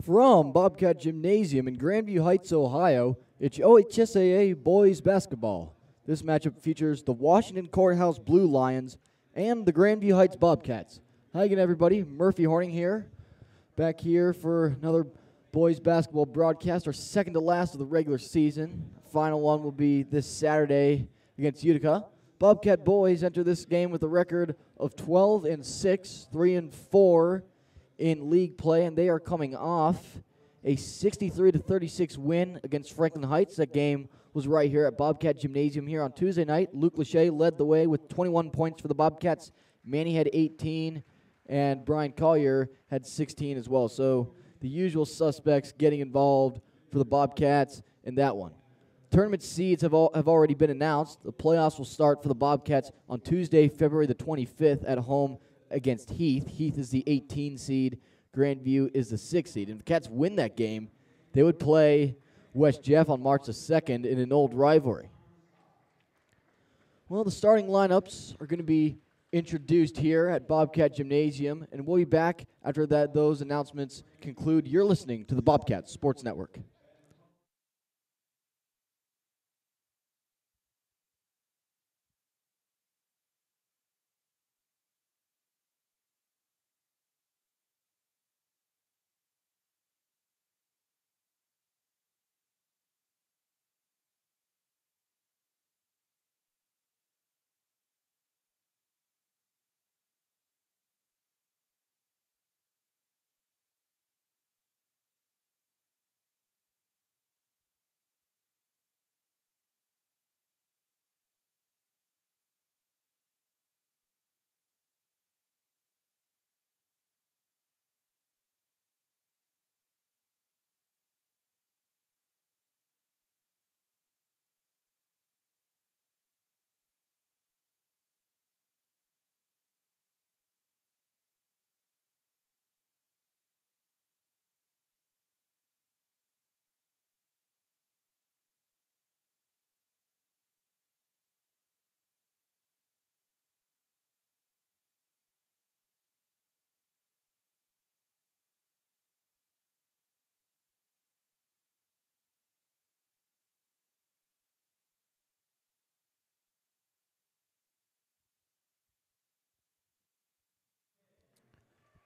From Bobcat Gymnasium in Grandview Heights, Ohio, it's OHSAA boys basketball. This matchup features the Washington Courthouse Blue Lions and the Grandview Heights Bobcats. Hi again, everybody. Murphy Horning here, back here for another boys basketball broadcast, our second to last of the regular season. Final one will be this Saturday against Utica. Bobcat boys enter this game with a record of 12-6, 3-4 in league play, and they are coming off a 63-36 win against Franklin Heights. That game was right here at Bobcat Gymnasium here on Tuesday night. Luke Lachey led the way with 21 points for the Bobcats. Manny had 18, and Brian Collier had 16 as well. So the usual suspects getting involved for the Bobcats in that one. Tournament seeds have already been announced. The playoffs will start for the Bobcats on Tuesday, February the 25th at home against Heath. Heath is the 18 seed. Grandview is the 6 seed. And if the Cats win that game, they would play West Jeff on March the 2nd in an old rivalry. Well, the starting lineups are going to be introduced here at Bobcat Gymnasium, and we'll be back after those announcements conclude. You're listening to the Bobcat Sports Network.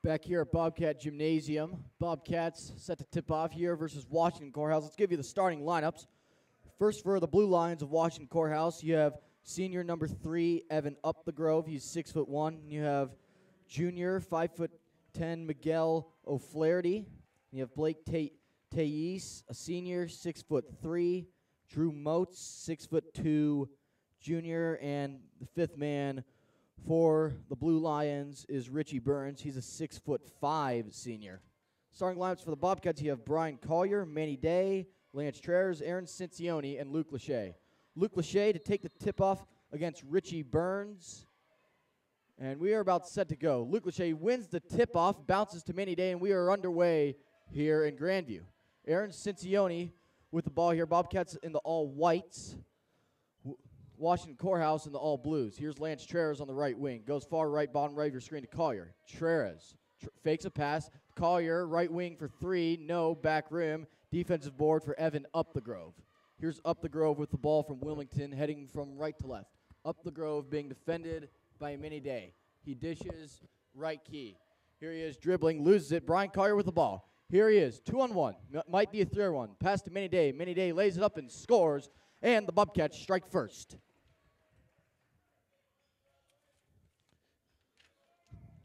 Back here at Bobcat Gymnasium, Bobcats set to tip off here versus Washington Courthouse. Let's give you the starting lineups. First, for the Blue Lions of Washington Courthouse, you have senior number 3, Evan Upthegrove. He's 6'1". You have junior 5'10", Miguel O'Flaherty. You have Blake Thais, a senior, 6'3". Drew Motes, 6'2", junior, and the fifth man for the Blue Lions is Richie Burns. He's a 6'5" senior. Starting lineups for the Bobcats, you have Brian Collier, Manny Day, Lance Trers, Aaron Cincione, and Luke Lachey. Luke Lachey to take the tip-off against Richie Burns. And we are about set to go. Luke Lachey wins the tip-off, bounces to Manny Day, and we are underway here in Grandview. Aaron Cincione with the ball here. Bobcats in the all-whites. Washington Courthouse in the all-blues. Here's Lance Trers on the right wing. Goes far right, bottom right of your screen to Collier. Trers fakes a pass. Collier, right wing for 3. No, back rim. Defensive board for Evan Upthegrove. Here's Upthegrove with the ball from Wilmington, heading from right to left. Upthegrove being defended by Manny Day. He dishes right key. Here he is dribbling, loses it. Brian Collier with the ball. Here he is, 2-on-1. Might be a 3-on-1. Pass to Manny Day. Manny Day lays it up and scores, and the Bobcats strike first.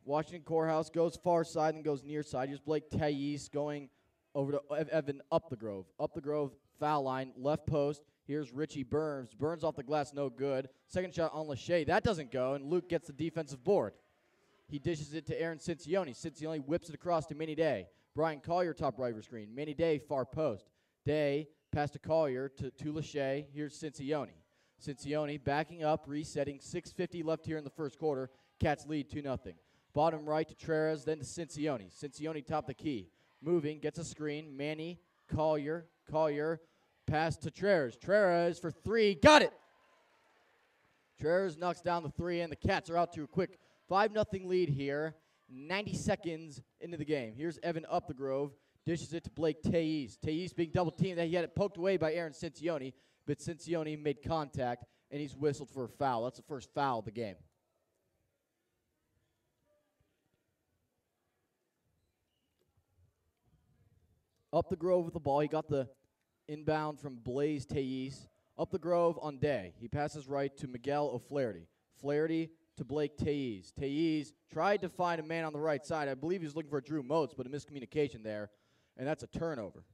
Washington Courthouse goes far side and goes near side. Here's Blake Thais going over to Evan Upthegrove. Upthegrove, foul line, left post. Here's Richie Burns. Burns off the glass, no good. Second shot on Lachey. That doesn't go, and Luke gets the defensive board. He dishes it to Aaron Cincione. Cincione whips it across to Manny Day. Brian Collier, top right of your screen. Manny Day, far post. Day, pass to Collier to Lachey. Here's Cincione. Cincione backing up, resetting. 6:50 left here in the first quarter. Cats lead 2-0. Bottom right to Trez, then to Cincione. Cincione top the key. Moving, gets a screen. Manny, Collier, pass to Trez. Trez for 3, got it! Trez knocks down the 3, and the Cats are out to a quick 5-0 lead here. 90 seconds into the game. Here's Evan Upthegrove. Dishes it to Blake Tease. Tease being double teamed. He had it poked away by Aaron Cincione, but Cincione made contact, and he's whistled for a foul. That's the first foul of the game. Up the Grove with the ball. He got the inbound from Blaze Tease. Up the Grove on Day. He passes right to Miguel O'Flaherty. Flaherty to Blake Tease. Tease tried to find a man on the right side. I believe he was looking for Drew Motes, but a miscommunication there, and that's a turnover.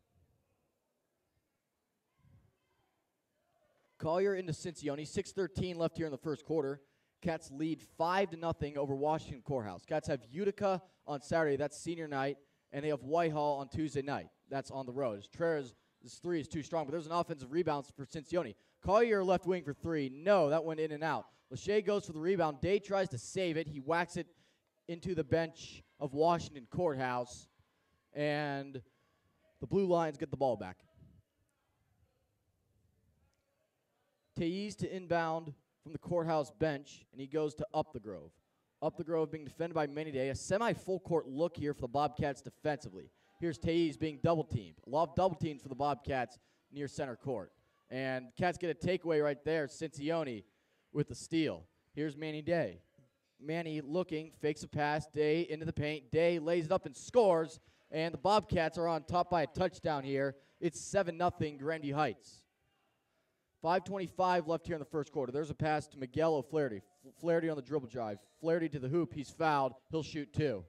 Collier into Cincione. 6:13 left here in the first quarter. Cats lead 5-0 over Washington Courthouse. Cats have Utica on Saturday. That's senior night. And they have Whitehall on Tuesday night. That's on the road. Treres' three is too strong, but there's an offensive rebound for Cincione. Collier left wing for three. No, that went in and out. Lachey goes for the rebound. Day tries to save it. He whacks it into the bench of Washington Courthouse. And the Blue Lions get the ball back. Tease to inbound from the Courthouse bench, and he goes to Up the Grove. Up the Grove being defended by Manny Day. A semi-full court look here for the Bobcats defensively. Here's Tease being double-teamed. A lot of double teams for the Bobcats near center court. And Cats get a takeaway right there. Cincione with the steal. Here's Manny Day. Manny looking, fakes a pass. Day into the paint. Day lays it up and scores. And the Bobcats are on top by a touchdown here. It's 7-0 Grandview Heights. 5:25 left here in the first quarter. There's a pass to Miguel O'Flaherty. Flaherty on the dribble drive. Flaherty to the hoop. He's fouled. He'll shoot two.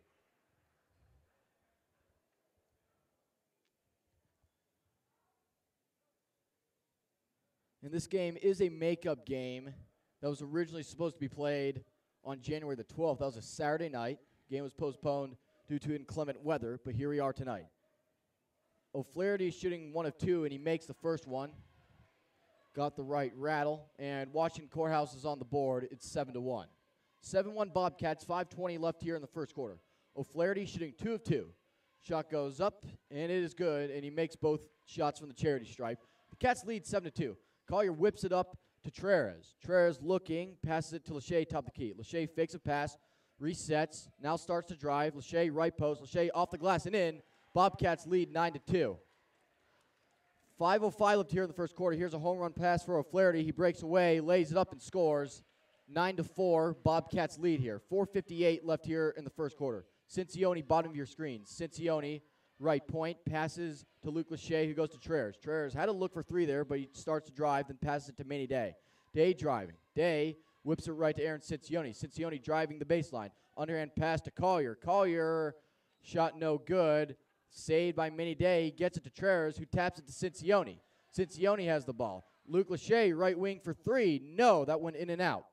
And this game is a makeup game that was originally supposed to be played on January the 12th. That was a Saturday night. Game was postponed due to inclement weather, but here we are tonight. O'Flaherty shooting 1 of 2, and he makes the first one. Got the right rattle, and Washington Courthouse is on the board. It's 7-1. 7-1 Bobcats, 5:20 left here in the first quarter. O'Flaherty shooting 2 of 2. Shot goes up, and it is good, and he makes both shots from the charity stripe. The Cats lead 7-2. Collier whips it up to Treres. Treres looking, passes it to Lachey, top of the key. Lachey fakes a pass, resets, now starts to drive. Lachey right post. Lachey off the glass and in. Bobcats lead 9-2. 5:05 left here in the first quarter. Here's a home run pass for O'Flaherty. He breaks away, lays it up, and scores. 9-4, Bobcats lead here. 4:58 left here in the first quarter. Cincione, bottom of your screen. Cincione, right point, passes to Luke Lachey, who goes to Treres. Treres had to look for three there, but he starts to drive, then passes it to Manny Day. Day driving. Day whips it right to Aaron Cincione. Cincione driving the baseline. Underhand pass to Collier. Collier, shot no good. Saved by Manny Day. He gets it to Treres, who taps it to Cincione. Cincione has the ball. Luke Lachey, right wing for three. No, that went in and out.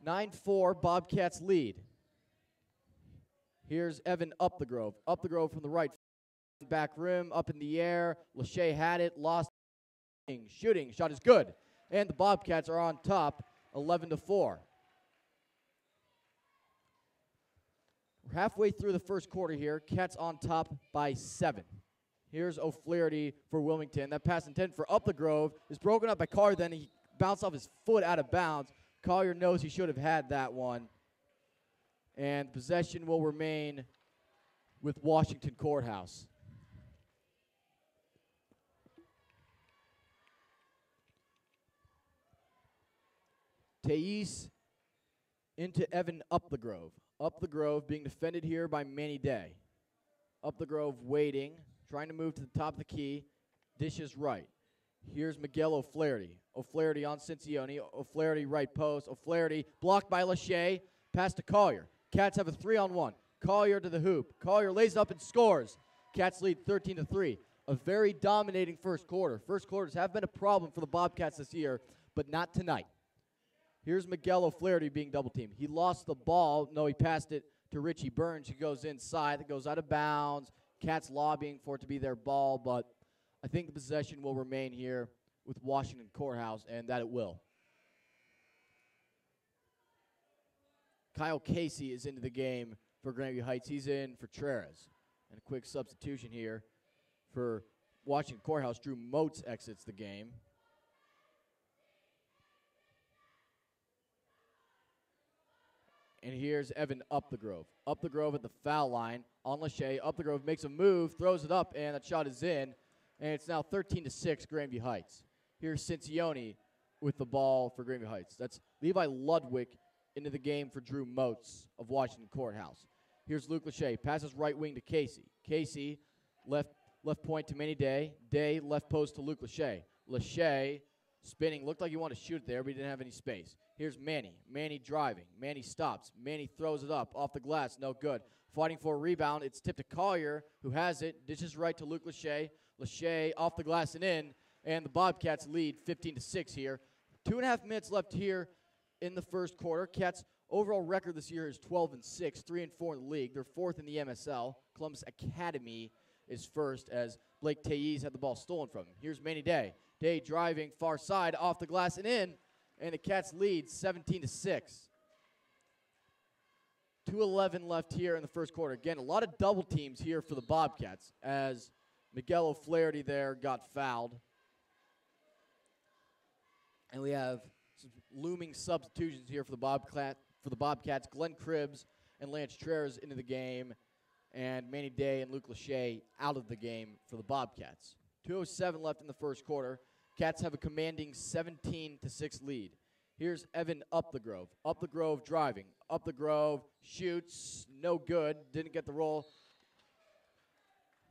9-4, Bobcats lead. Here's Evan Up the Grove. Up the Grove from the right. Back rim, up in the air. Lachey had it, lost. Shooting, shot is good. And the Bobcats are on top, 11-4. We're halfway through the first quarter here. Cats on top by 7. Here's O'Flaherty for Wilmington. That pass intended for Up the Grove is broken up by Collier. Then he bounced off his foot out of bounds. Collier knows he should have had that one. And possession will remain with Washington Courthouse. Teise into Evan Up the Grove. Up the Grove being defended here by Manny Day. Up the Grove waiting, trying to move to the top of the key. Dishes right. Here's Miguel O'Flaherty. O'Flaherty on Cincione. O'Flaherty right post. O'Flaherty blocked by Lachey. Pass to Collier. Cats have a 3-on-1. Collier to the hoop. Collier lays up and scores. Cats lead 13-3. A very dominating first quarter. First quarters have been a problem for the Bobcats this year, but not tonight. Here's Miguel O'Flaherty being double-teamed. He lost the ball. No, he passed it to Richie Burns, who goes inside. It goes out of bounds. Cats lobbying for it to be their ball, but I think the possession will remain here with Washington Courthouse, and that it will. Kyle Casey is into the game for Grandview Heights. He's in for Treres. And a quick substitution here for Washington Courthouse. Drew Motes exits the game. And here's Evan up the Grove. Up the Grove at the foul line on Lachey. Up the Grove makes a move, throws it up, and that shot is in. And it's now 13-6 Grandview Heights. Here's Cincione with the ball for Grandview Heights. That's Levi Ludwig into the game for Drew Moats of Washington Courthouse. Here's Luke Lachey. Passes right wing to Casey. Casey left point to Manny Day. Day left post to Luke Lachey. Lachey spinning. Looked like he wanted to shoot it there, but he didn't have any space. Here's Manny. Manny driving. Manny stops. Manny throws it up off the glass. No good. Fighting for a rebound. It's tipped to Collier, who has it. Dishes right to Luke Lachey. Lachey off the glass and in. And the Bobcats lead 15-6 here. 2.5 minutes left here in the first quarter. Cats' overall record this year is 12-6, 3-4 in the league. They're fourth in the MSL. Columbus Academy is first as Blake Tayiz had the ball stolen from him. Here's Manny Day. Day driving far side off the glass and in. And the Cats lead 17-6. 2:11 left here in the first quarter. Again, a lot of double teams here for the Bobcats as Miguel O'Flaherty there got fouled. And we have some looming substitutions here for the Bobcats. Glenn Cribbs and Lance Treres into the game, and Manny Day and Luke Lachey out of the game for the Bobcats. 2:07 left in the first quarter. Cats have a commanding 17-6 lead. Here's Evan up the Grove. Up the Grove driving. Up the Grove shoots. No good. Didn't get the roll.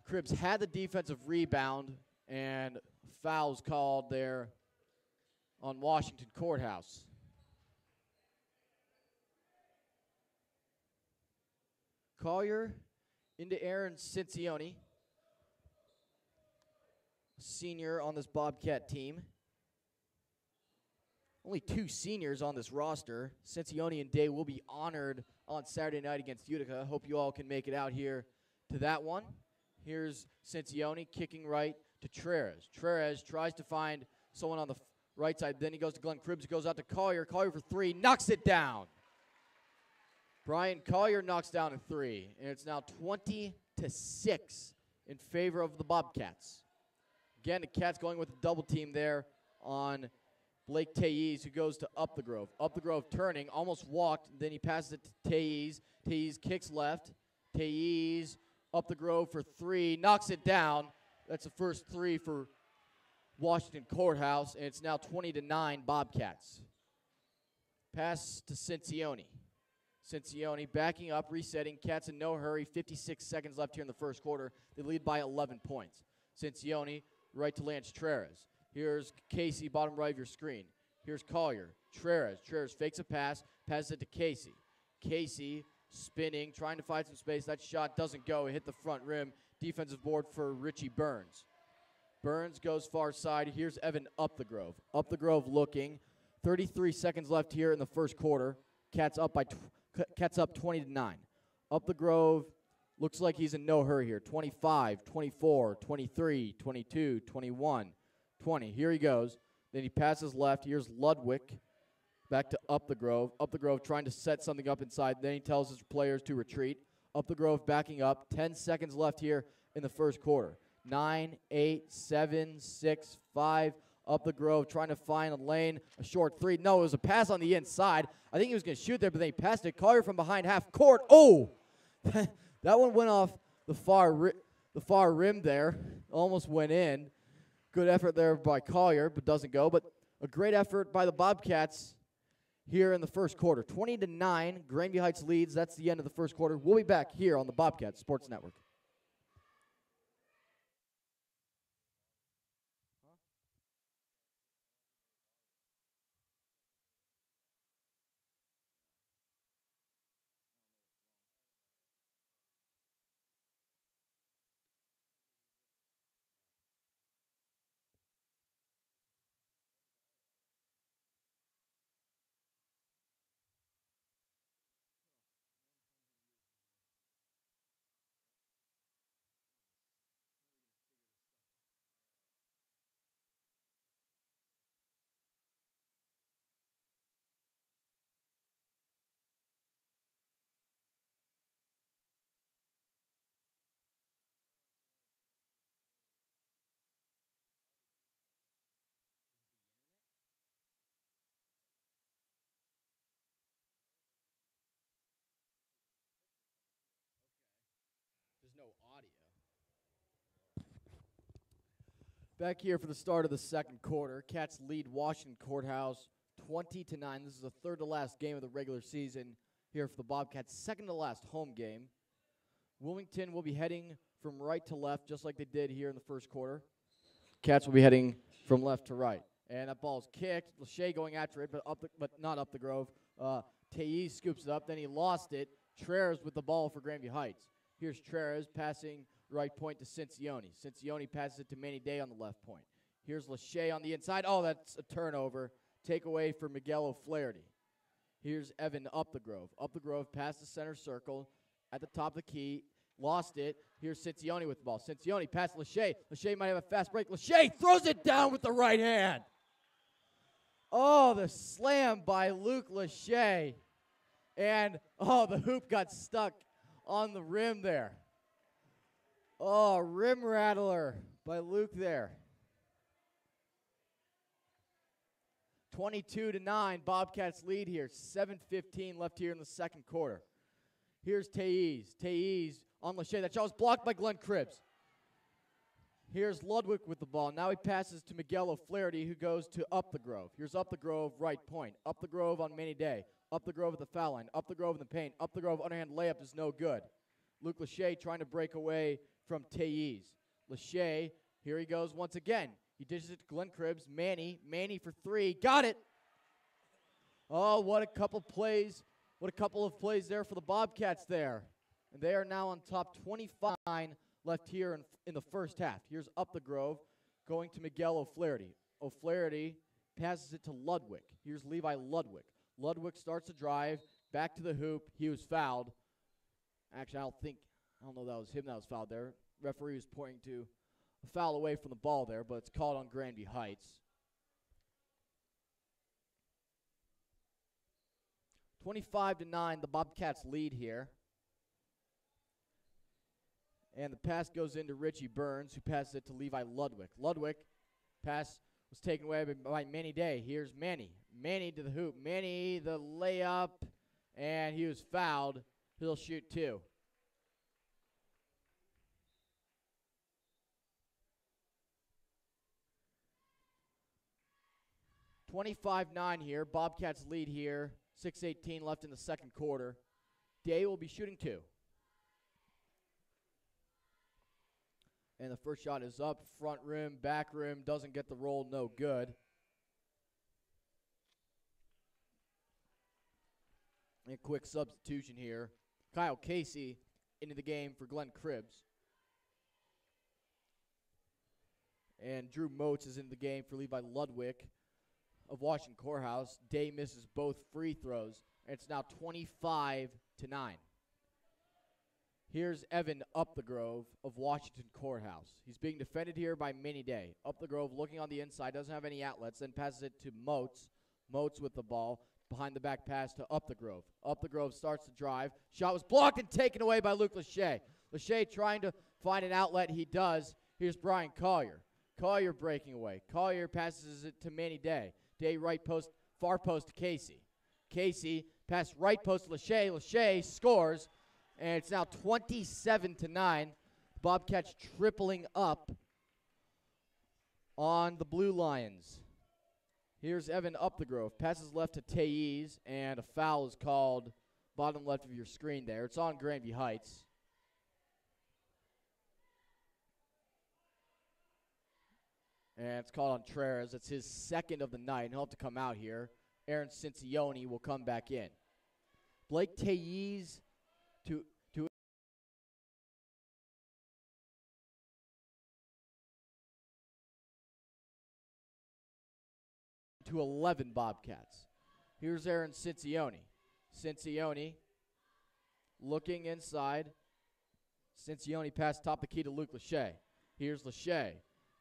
Cribbs had the defensive rebound, and fouls called there on Washington Courthouse. Collier into Aaron Cincione, senior on this Bobcat team. Only 2 seniors on this roster. Cincione and Day will be honored on Saturday night against Utica. Hope you all can make it out here to that one. Here's Cincione kicking right to Treres. Treres tries to find someone on the right side. Then he goes to Glenn Cribbs. He goes out to Collier. Collier for 3. Knocks it down. Brian Collier knocks down a 3. And it's now 20-6 in favor of the Bobcats. Again, the Cats going with a double team there on Blake Tayiz, who goes to Up the Grove. Up the Grove turning, almost walked. Then he passes it to Tayiz. Tayiz kicks left. Tayiz up the Grove for 3. Knocks it down. That's the first 3 for Washington Courthouse, and it's now 20-9 Bobcats. Pass to Cincione. Cincione backing up, resetting. Cats in no hurry. 56 seconds left here in the first quarter. They lead by 11 points. Cincione right to Lance Treres. Here's Casey, bottom right of your screen. Here's Collier. Treres. Treres fakes a pass, passes it to Casey. Casey spinning, trying to find some space. That shot doesn't go. It hit the front rim. Defensive board for Richie Burns. Burns goes far side. Here's Evan up the Grove. Up the Grove looking. 33 seconds left here in the first quarter. Cats up 20-9. Up the Grove looks like he's in no hurry here. 25, 24, 23, 22, 21, 20. Here he goes. Then he passes left. Here's Ludwig back to Up the Grove. Up the Grove trying to set something up inside. Then he tells his players to retreat. Up the Grove backing up. 10 seconds left here in the first quarter. 9, 8, 7, 6, 5. Up the Grove trying to find a lane. A short 3. No, it was a pass on the inside. I think he was going to shoot there, but then he passed it. Collier from behind half court. Oh! That one went off the far rim there. Almost went in. Good effort there by Collier, but doesn't go. But a great effort by the Bobcats here in the first quarter. 20-9, Grandview Heights leads. That's the end of the first quarter. We'll be back here on the Bobcats Sports Network. Back here for the start of the second quarter. Cats lead Washington Courthouse 20-9. This is the third to last game of the regular season here for the Bobcats. Second to last home game. Wilmington will be heading from right to left, just like they did here in the first quarter. Cats will be heading from left to right. And that ball's kicked. Lachey going after it, but not up the Grove. Teilly scoops it up. Then he lost it. Treres with the ball for Grandview Heights. Here's Treres passing right point to Cincione. Cincione passes it to Manny Day on the left point. Here's Lachey on the inside. Oh, that's a turnover. Takeaway for Miguel O'Flaherty. Here's Evan up the Grove. Up the Grove past the center circle at the top of the key. Lost it. Here's Cincione with the ball. Cincione past Lachey. Lachey might have a fast break. Lachey throws it down with the right hand. Oh, the slam by Luke Lachey. And, the hoop got stuck on the rim there. Oh, rim rattler by Luke there. 22-9, Bobcats lead here. 7:15 left here in the second quarter. Here's Teilly. Teilly on Lachey. That shot was blocked by Glenn Cribbs. Here's Ludwig with the ball. Now he passes to Miguel O'Flaherty, who goes to Up the Grove. Here's Up the Grove, right point. Up the Grove on Manny Day. Up the Grove at the foul line. Up the Grove in the paint. Up the Grove underhand layup is no good. Luke Lachey trying to break away from Teilly. Lachey, here he goes once again. He dishes it to Glenn Cribbs. Manny for three. Got it. Oh, what a couple plays. What a couple of plays there for the Bobcats there. And they are now on top 25 left here in the first half. Here's Up the Grove going to Miguel O'Flaherty. O'Flaherty passes it to Ludwig. Here's Levi Ludwig. Ludwig starts to drive back to the hoop. He was fouled. Actually, I don't know that was him that was fouled there. Referee was pointing to a foul away from the ball there, but it's called on Grandview Heights. 25-9, the Bobcats lead here. And the pass goes into Richie Burns, who passes it to Levi Ludwig. Ludwig, pass was taken away by Manny Day. Here's Manny. Manny to the hoop. Manny, the layup, and he was fouled. He'll shoot two. (25-9) here. Bobcats lead here. 6:18 left in the second quarter. Day will be shooting two. And the first shot is up, front rim, back rim, doesn't get the roll, no good. And a quick substitution here. Kyle Casey into the game for Glenn Cribbs. And Drew Motes is in the game for Levi Ludwig of Washington Courthouse. Day misses both free throws, and it's now 25-9. Here's Evan Up the Grove of Washington Courthouse. He's being defended here by Manny Day. Up the Grove looking on the inside, doesn't have any outlets, then passes it to Motes. Motes with the ball, behind the back pass to Up the Grove. Up the Grove starts to drive. Shot was blocked and taken away by Luke Lachey. Lachey trying to find an outlet. He does. Here's Brian Collier. Collier breaking away. Collier passes it to Manny Day. Day right post, far post to Casey. Casey pass right post to Lachey. Lachey scores. And it's now 27-9. Bobcats tripling up on the Blue Lions. Here's Evan Up the Grove. Passes left to Teilly, and a foul is called bottom left of your screen there. It's on Grandview Heights. And it's called on Treres. It's his second of the night, and he'll have to come out here. Aaron Cincione will come back in. Blake Teilly to 11 Bobcats. Here's Aaron Cincione. Cincione looking inside. Cincione passed top of the key to Luke Lachey. Here's Lachey.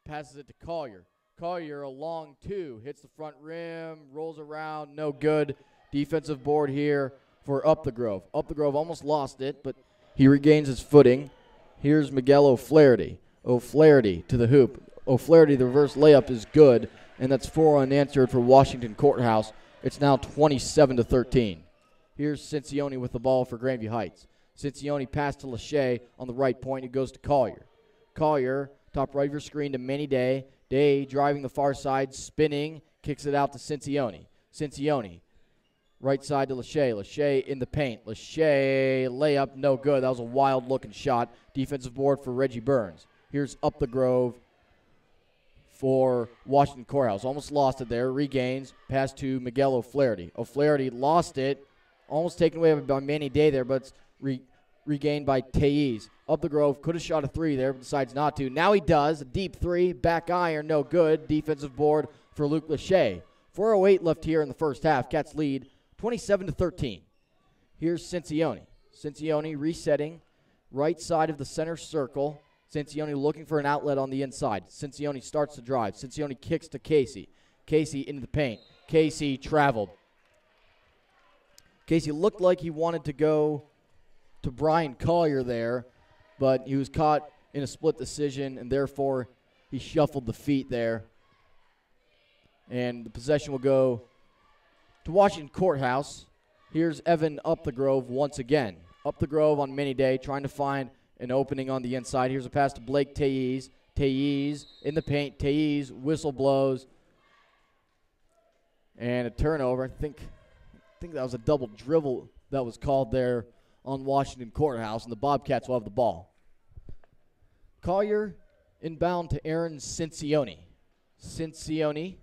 Passes it to Collier. Collier, a long two. Hits the front rim, rolls around, no good. Defensive board here for Up the Grove. Up the Grove almost lost it, but he regains his footing. Here's Miguel O'Flaherty. O'Flaherty to the hoop. O'Flaherty, the reverse layup is good, and that's 4 unanswered for Washington Courthouse. It's now 27-13. Here's Cincione with the ball for Grandview Heights. Cincione passed to Lachey on the right point. It goes to Collier. Collier, top right of your screen to Manny Day. Day driving the far side, spinning, kicks it out to Cincione. Cincione, right side to Lachey. Lachey in the paint. Lachey, layup, no good. That was a wild-looking shot. Defensive board for Reggie Burns. Here's up the Grove for Washington Courthouse. Almost lost it there. Regains. Pass to Miguel O'Flaherty. O'Flaherty lost it. Almost taken away by Manny Day there, but it's regained by Tayiz. Up the Grove. Could have shot a three there, but decides not to. Now he does. A deep three. Back iron. No good. Defensive board for Luke Lachey. 4:08 left here in the first half. Cats lead 27-13. Here's Cincione. Cincione resetting. Right side of the center circle. Cincione looking for an outlet on the inside. Cincione starts to drive. Cincione kicks to Casey. Casey into the paint. Casey traveled. Casey looked like he wanted to go to Brian Collier there, but he was caught in a split decision, and therefore he shuffled the feet there. And the possession will go to Washington Courthouse. Here's Evan Up the Grove once again. Up the Grove on Mini Day, trying to find an opening on the inside. Here's a pass to Blake Tayiz. Tayiz in the paint. Tayiz, whistle blows. And a turnover. I think that was a double dribble that was called there on Washington Courthouse, and the Bobcats will have the ball. Collier inbound to Aaron Cincione. Cincione.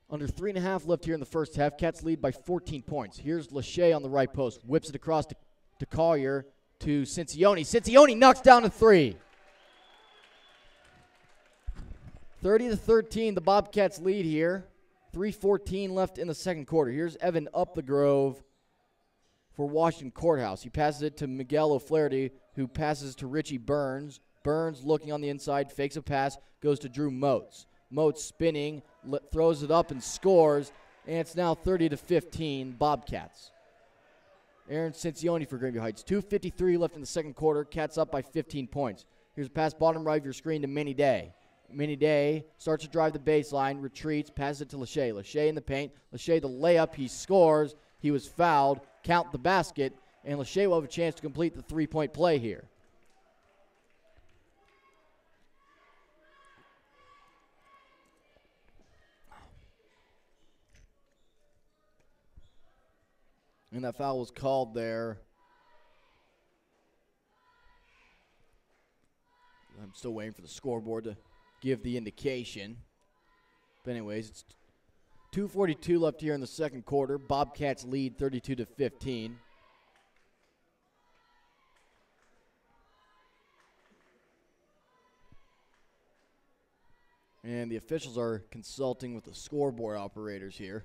Under 3.5 left here in the first half. Cats lead by 14 points. Here's Lachey on the right post. Whips it across to Collier to Cincione. Cincione knocks down a three. 30-13, the Bobcats lead here. 3:14 left in the second quarter. Here's Evan Up the Grove for Washington Courthouse. He passes it to Miguel O'Flaherty, who passes to Richie Burns. Burns looking on the inside, fakes a pass, goes to Drew Moats. Moats spinning, throws it up and scores, and it's now 30-15 Bobcats. Aaron Cincione for Grandview Heights. 2:53 left in the second quarter. Cats up by 15 points. Here's a pass bottom right of your screen to Manny Day. Manny Day starts to drive the baseline, retreats, passes it to Lachey. Lachey in the paint. Lachey the layup. He scores. He was fouled. Count the basket, and Lachey will have a chance to complete the three-point play here. And that foul was called there. I'm still waiting for the scoreboard to give the indication. But anyways, it's 2:42 left here in the second quarter. Bobcats lead 32-15. And the officials are consulting with the scoreboard operators here.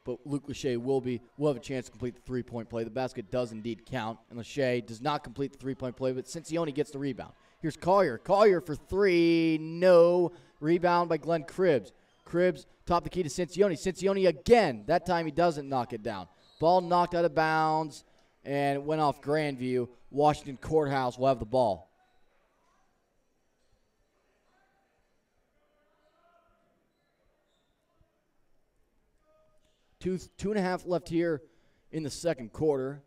But Luke Lachey will have a chance to complete the three-point play. The basket does indeed count, and Lachey does not complete the three-point play, but Cincione gets the rebound. Here's Collier. Collier for three. No. Rebound by Glenn Cribbs. Cribbs top the key to Cincione. Cincione again. That time he doesn't knock it down. Ball knocked out of bounds, and it went off Grandview. Washington Courthouse will have the ball. 2.5 left here in the second quarter.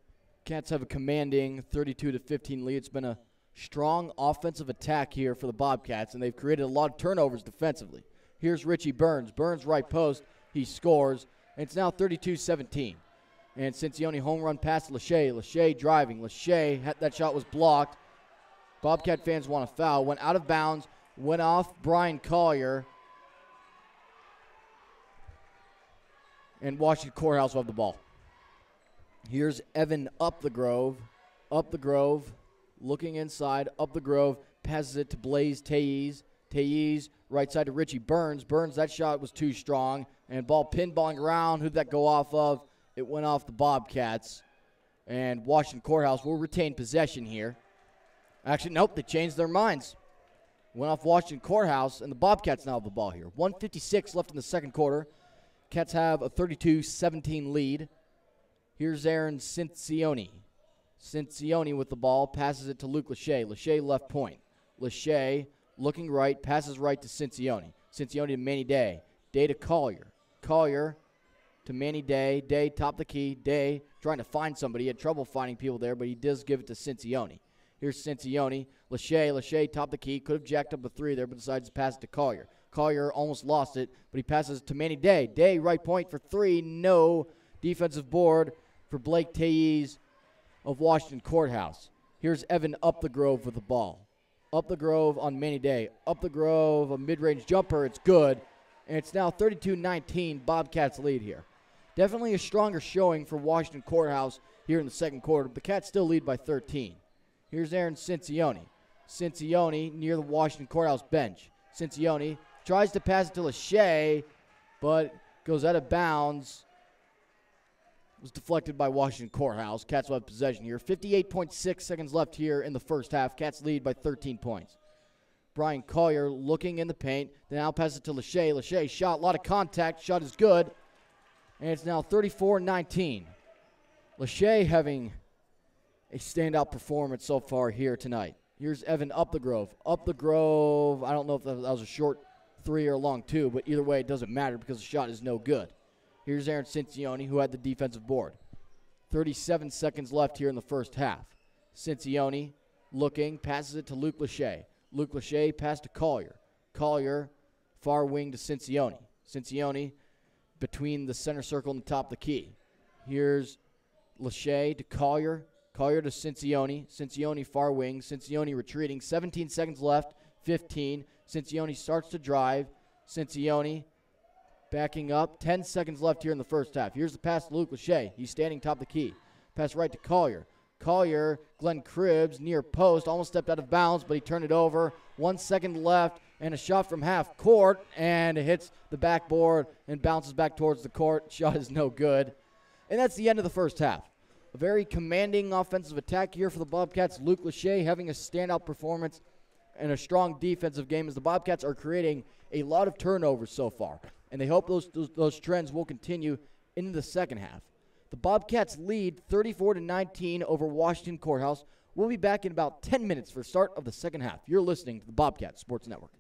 Cats have a commanding 32-15 lead. It's been a strong offensive attack here for the Bobcats, and they've created a lot of turnovers defensively. Here's Richie Burns. Burns right post. He scores, and it's now 32-17. And Cincione home run pass to Lachey. Lachey driving. Lachey, that shot was blocked. Bobcat fans want a foul. Went out of bounds. Went off Brian Collier. And Washington Courthouse will have the ball. Here's Evan Up the Grove. Up the Grove, looking inside. Up the Grove, passes it to Blaze Tayiz. Tayiz, right side to Richie Burns. Burns, that shot was too strong. And ball pinballing around. Who'd that go off of? It went off the Bobcats. And Washington Courthouse will retain possession here. Actually, nope, they changed their minds. Went off Washington Courthouse, and the Bobcats now have the ball here. 1:56 left in the second quarter. Cats have a 32-17 lead. Here's Aaron Cincione. Cincione with the ball, passes it to Luke Lachey. Lachey left point. Lachey looking right, passes right to Cincione. Cincione to Manny Day. Day to Collier. Collier to Manny Day. Day, top the key. Day trying to find somebody. He had trouble finding people there, but he does give it to Cincione. Here's Cincione. Lachey, top the key. Could have jacked up a three there, but decides to pass it to Collier. Collier almost lost it, but he passes it to Manny Day. Day, right point for three. No defensive board for Blake Tays of Washington Courthouse. Here's Evan Up the Grove with the ball. Up the Grove on Manny Day. Up the Grove, a mid-range jumper. It's good. And it's now 32-19, Bobcats lead here. Definitely a stronger showing for Washington Courthouse here in the second quarter, but the Cats still lead by 13. Here's Aaron Cincione. Cincione near the Washington Courthouse bench. Cincione tries to pass it to Lachey, but goes out of bounds. Was deflected by Washington Courthouse. Cats will have possession here. 58.6 seconds left here in the first half. Cats lead by 13 points. Brian Collier looking in the paint. Then now passes it to Lachey. Lachey shot, a lot of contact. Shot is good. And it's now 34-19. Lachey having a standout performance so far here tonight. Here's Evan Up the Grove. Up the Grove, I don't know if that was a short three or a long two, but either way it doesn't matter because the shot is no good. Here's Aaron Cincione, who had the defensive board. 37 seconds left here in the first half. Cincione looking, passes it to Luke Lachey. Luke Lachey passed to Collier. Collier, far wing to Cincione. Cincione between the center circle and the top of the key. Here's Lachey to Collier. Collier to Cincione. Cincione far wing. Cincione retreating. 17 seconds left. 15. Cincione starts to drive. Cincione backing up. 10 seconds left here in the first half. Here's the pass to Luke Lachey. He's standing top of the key. Pass right to Collier. Collier, Glenn Cribbs, near post. Almost stepped out of bounds, but he turned it over. 1 second left, and a shot from half court, and it hits the backboard and bounces back towards the court. Shot is no good. And that's the end of the first half. A very commanding offensive attack here for the Bobcats. Luke Lachey having a standout performance and a strong defensive game as the Bobcats are creating a lot of turnovers so far. And they hope those trends will continue into the second half. The Bobcats lead 34-19 over Washington Courthouse. We'll be back in about 10 minutes for the start of the second half. You're listening to the Bobcat Sports Network.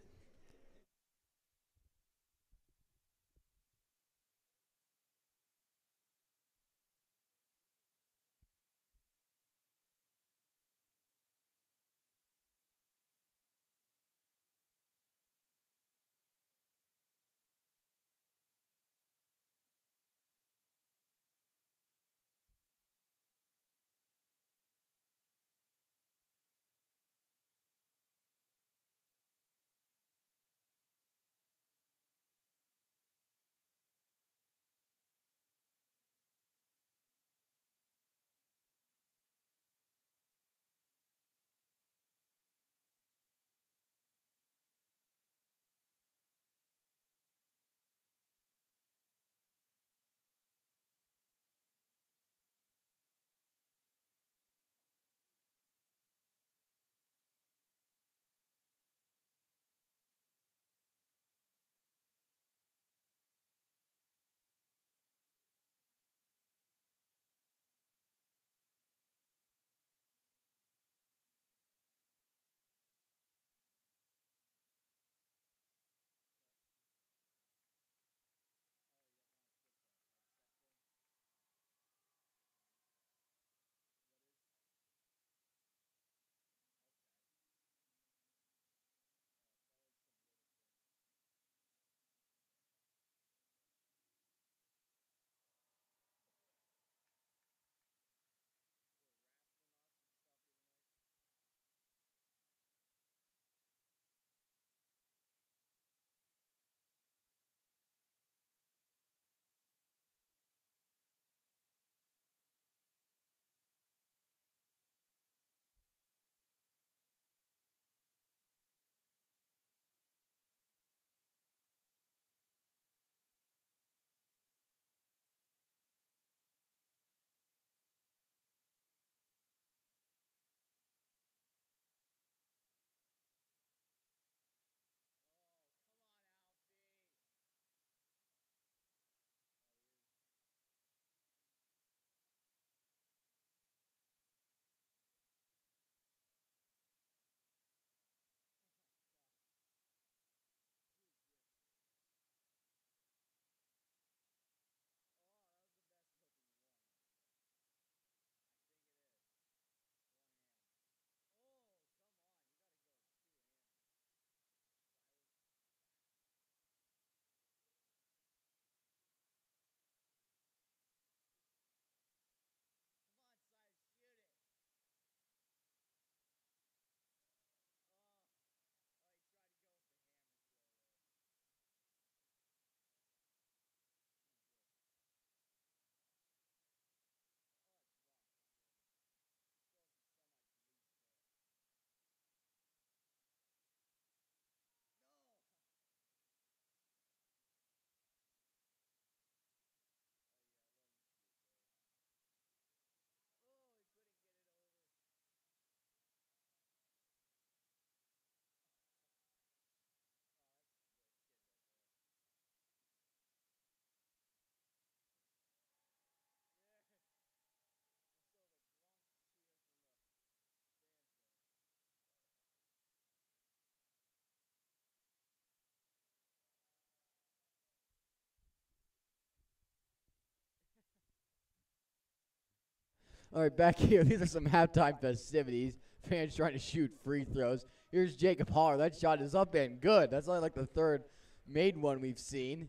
All right, back here. These are some halftime festivities. Fans trying to shoot free throws. Here's Jacob Holler. That shot is up and good. That's only like the third made one we've seen.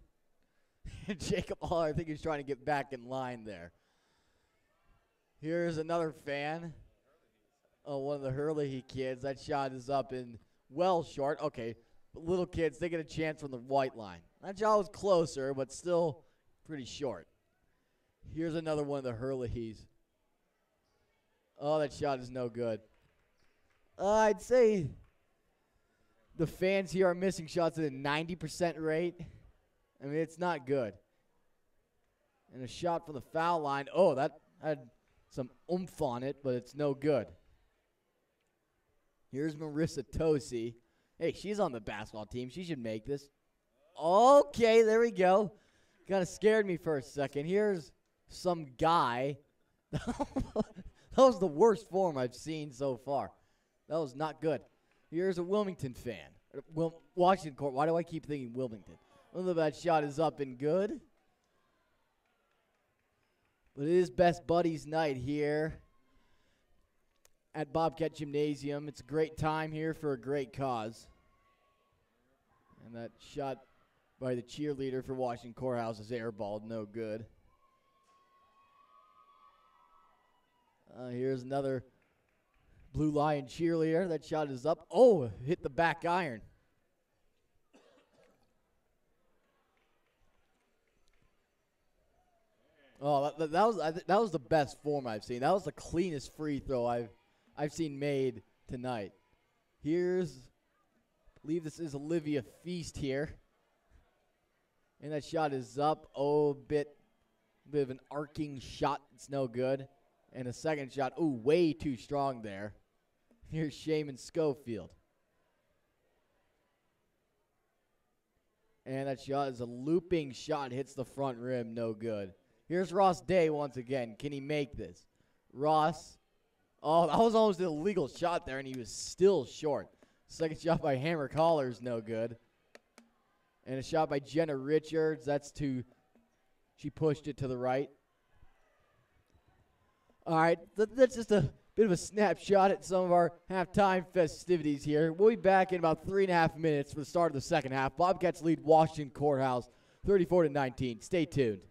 Jacob Holler, I think he's trying to get back in line there. Here's another fan. Oh, one of the Hurley kids. That shot is up and well short. Okay, little kids, they get a chance from the white line. That shot was closer, but still pretty short. Here's another one of the Hurleys. Oh, that shot is no good. I'd say the fans here are missing shots at a 90% rate. I mean, it's not good. And a shot from the foul line. Oh, that had some oomph on it, but it's no good. Here's Marissa Tosi. Hey, she's on the basketball team. She should make this. Okay, there we go. Kind of scared me for a second. Here's some guy. That was the worst form I've seen so far. That was not good. Here's a Wilmington fan. Washington Court. Why do I keep thinking Wilmington? Well, that shot is up and good. But it is Best Buddies night here at Bobcat Gymnasium. It's a great time here for a great cause. And that shot by the cheerleader for Washington Courthouse is airballed. No good. Here's another Blue Lion cheerleader. That shot is up. Oh, hit the back iron. Oh, that was the best form I've seen. That was the cleanest free throw I've seen made tonight. Here's, I believe this is Olivia Feast here. And that shot is up. Oh, a bit of an arcing shot. It's no good. And a second shot. Ooh, way too strong there. Here's Shaman Schofield. And that shot is a looping shot. Hits the front rim. No good. Here's Ross Day once again. Can he make this? Ross. Oh, that was almost an illegal shot there, and he was still short. Second shot by Hammer Collars. No good. And a shot by Jenna Richards. That's two. She pushed it to the right. All right, that's just a bit of a snapshot at some of our halftime festivities here. We'll be back in about 3.5 minutes for the start of the second half. Bobcats lead Washington Courthouse 34-19. Stay tuned.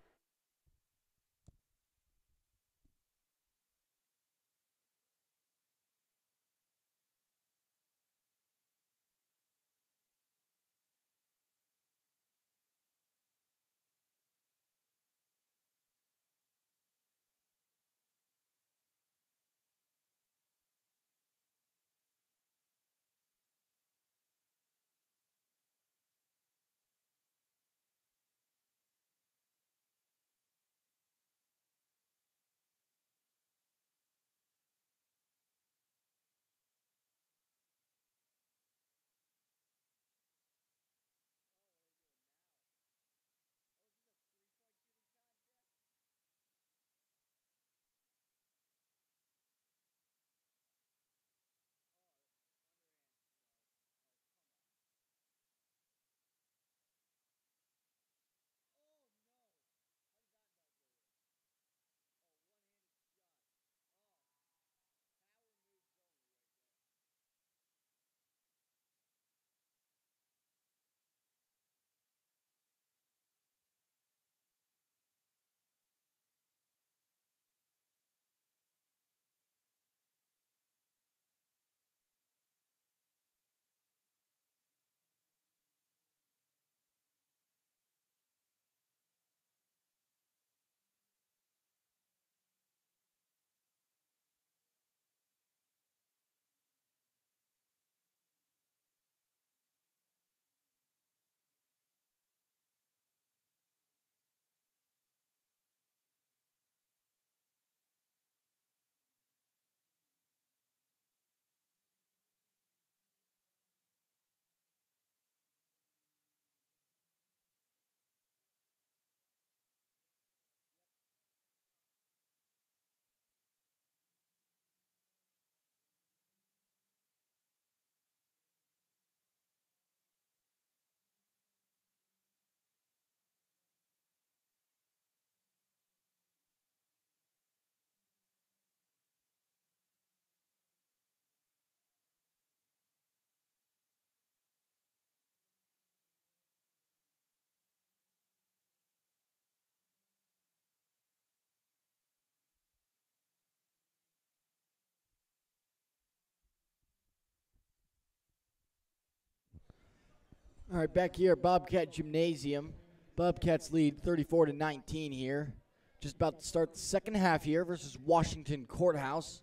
All right, back here at Bobcat Gymnasium. Bobcats lead 34-19 here. Just about to start the second half here versus Washington Courthouse.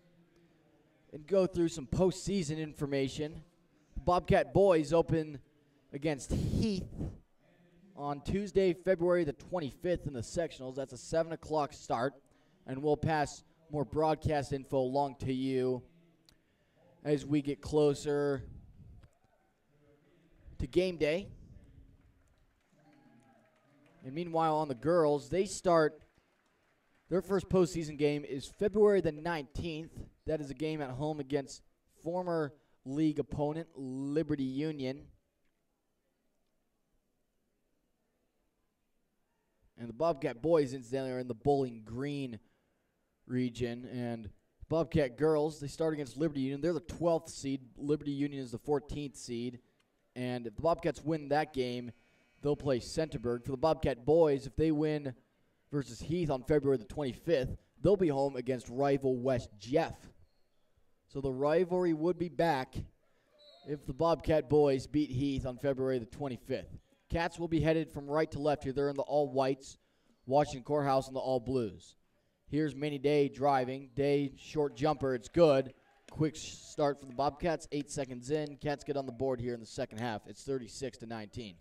And go through some postseason information. The Bobcat boys open against Heath on Tuesday, February the 25th in the sectionals. That's a 7 o'clock start. And we'll pass more broadcast info along to you as we get closer to game day. And meanwhile, on the girls, they start their first postseason game is February the 19th. That is a game at home against former league opponent Liberty Union. And the Bobcat boys, incidentally, are in the Bowling Green region. And Bobcat girls, they start against Liberty Union. They're the 12th seed. Liberty Union is the 14th seed. And if the Bobcats win that game, they'll play Centerburg. For the Bobcat boys, if they win versus Heath on February the 25th, they'll be home against rival West Jeff. So the rivalry would be back if the Bobcat boys beat Heath on February the 25th. Cats will be headed from right to left here. They're in the all-whites, Washington Courthouse in the all-blues. Here's Manny Day driving. Day, short jumper, it's good. Quick start for the Bobcats, 8 seconds in. Cats get on the board here in the second half. It's 36-19.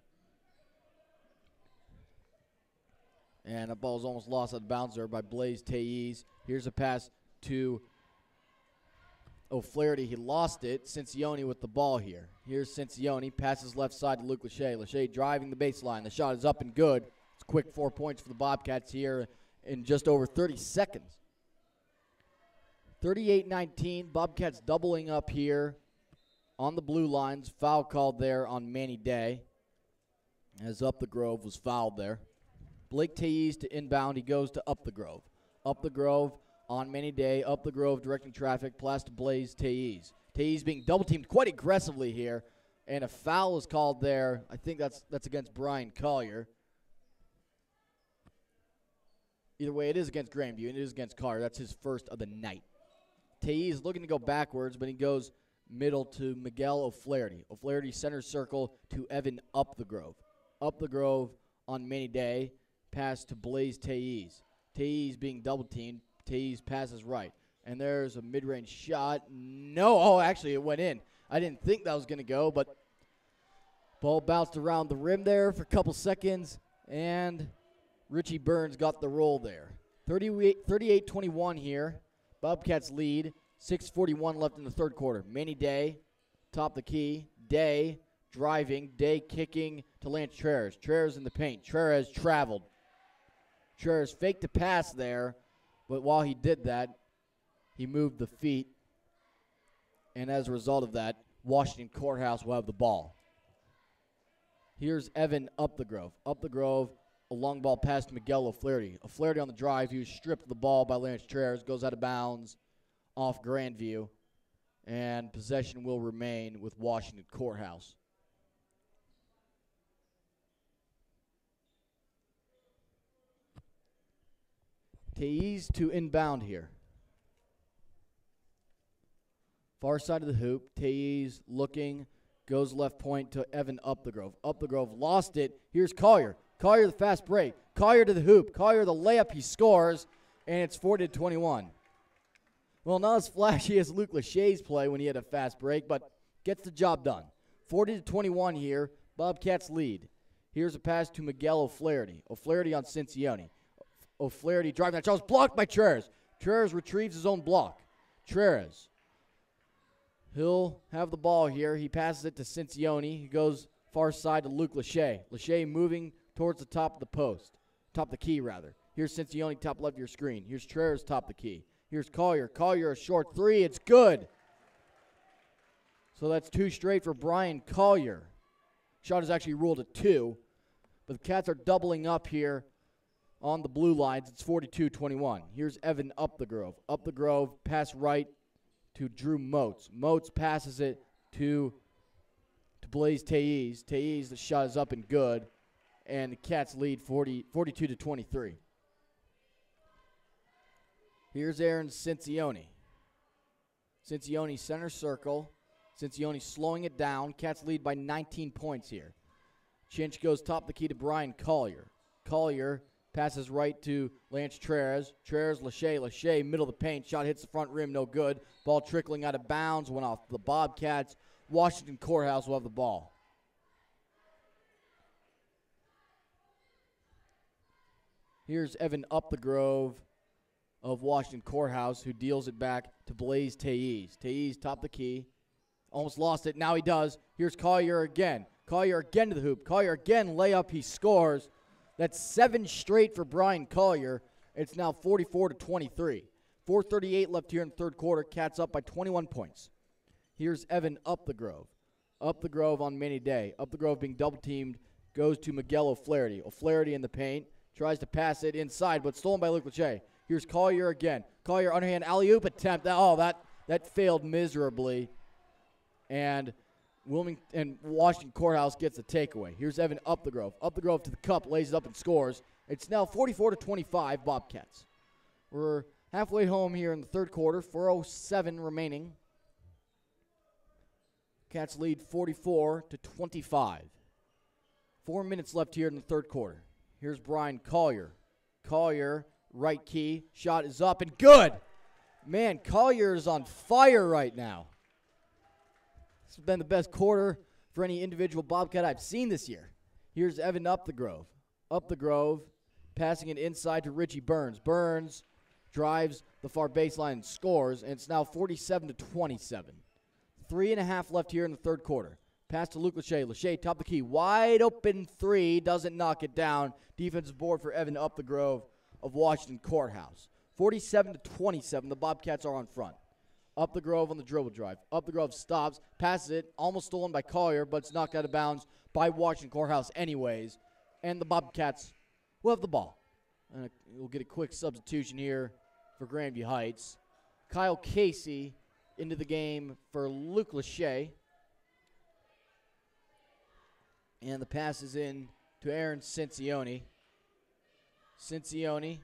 And that ball's almost lost out of bounds there by Blaze Tayiz. Here's a pass to O'Flaherty. He lost it. Cincione with the ball here. Here's Cincione. Passes left side to Luke Lachey. Lachey driving the baseline. The shot is up and good. It's a quick 4 points for the Bobcats here in just over 30 seconds. 38-19. Bobcats doubling up here on the blue lines. Foul called there on Manny Day, as Up the Grove was fouled there. Blake Tayiz to inbound. He goes to Up the Grove. Up the Grove on Manny Day. Up the Grove directing traffic. Pass to Blaze Tayiz. Tayiz being double-teamed quite aggressively here. And a foul is called there. I think that's against Brian Collier. Either way, it is against Grandview, and it is against Collier. That's his first of the night. Tayiz looking to go backwards, but he goes middle to Miguel O'Flaherty. O'Flaherty center circle to Evan Up the Grove. Up the Grove on Manny Day. Pass to Blaze Tayiz. Tayiz being double-teamed. Tayiz passes right. And there's a mid-range shot. No. Oh, actually, it went in. I didn't think that was going to go, but ball bounced around the rim there for a couple seconds, and Richie Burns got the roll there. 38-21 here. Bobcats lead. 6:41 left in the third quarter. Manny Day, top the key. Day driving. Day kicking to Lance Treres. Treres in the paint. Treres traveled. Treres faked a pass there, but while he did that, he moved the feet. And as a result of that, Washington Courthouse will have the ball. Here's Evan Up the Grove. Up the Grove, a long ball pass to Miguel O'Flaherty. O'Flaherty on the drive. He was stripped of the ball by Lance Treres. Goes out of bounds off Grandview. And possession will remain with Washington Courthouse. Tayiz to inbound here. Far side of the hoop. Tayiz looking. Goes left point to Evan Up the Grove. Up the Grove lost it. Here's Collier. Collier the fast break. Collier to the hoop. Collier the layup. He scores. And it's 40-21. Well, not as flashy as Luke Lachey's play when he had a fast break, but gets the job done. 40-21 here. Bobcats lead. Here's a pass to Miguel O'Flaherty. O'Flaherty on Cincione. O'Flaherty driving that shot. Was blocked by Treres. Treres retrieves his own block. Treres. He'll have the ball here. He passes it to Cincione. He goes far side to Luke Lachey. Lachey moving towards the top of the post. Top of the key, rather. Here's Cincione, top left of your screen. Here's Treres, top of the key. Here's Collier. Collier, a short three. It's good. So that's two straight for Brian Collier. Shot is actually ruled a 2. But the Cats are doubling up here on the blue lines. It's 42-21. Here's Evan Up the Grove. Up the Grove, pass right to Drew Moats. Moats passes it to Blaze Tayiz. Tayiz, the shot is up and good. And the Cats lead 42-23. Here's Aaron Cincione. Cincione center circle. Cincione slowing it down. Cats lead by 19 points here. Chinch goes top of the key to Brian Collier. Collier passes right to Lance Trez. Trez, Lachey. Lachey, middle of the paint. Shot hits the front rim, no good. Ball trickling out of bounds, went off the Bobcats. Washington Courthouse will have the ball. Here's Evan Upthegrove of Washington Courthouse, who deals it back to Blaze Tayiz. Tayiz top the key. Almost lost it. Now he does. Here's Collier again. Collier again to the hoop. Collier again, layup. He scores. That's 7 straight for Brian Collier. It's now 44-23. 4:38 left here in the third quarter. Cats up by 21 points. Here's Evan Upthegrove. Upthegrove on Manny Day. Upthegrove being double-teamed, goes to Miguel O'Flaherty. O'Flaherty in the paint. Tries to pass it inside, but stolen by Luke Lachey. Here's Collier again. Collier underhand alley-oop attempt. That failed miserably. And Washington Courthouse gets a takeaway. Here's Evan Upthegrove. Upthegrove to the cup, lays it up and scores. It's now 44-25 Bobcats. We're halfway home here in the third quarter. 4:07 remaining. Cats lead 44-25. 4 minutes left here in the third quarter. Here's Brian Collier. Collier, right key. Shot is up and good. Man, Collier is on fire right now. This has been the best quarter for any individual Bobcat I've seen this year. Here's Evan Upthegrove. Upthegrove passing it inside to Richie Burns. Burns drives the far baseline and scores, and it's now 47-27. 3.5 left here in the third quarter. Pass to Luke Lachey. Lachey, top of the key. Wide open three. Doesn't knock it down. Defensive board for Evan Upthegrove of Washington Courthouse. 47-27. The Bobcats are on front. Upthegrove on the dribble drive. Upthegrove stops. Passes it. Almost stolen by Collier, but it's knocked out of bounds by Washington Courthouse anyways. And the Bobcats will have the ball. We'll get a quick substitution here for Grandview Heights. Kyle Casey into the game for Luke Lachey. And the pass is in to Aaron Cincione. Cincione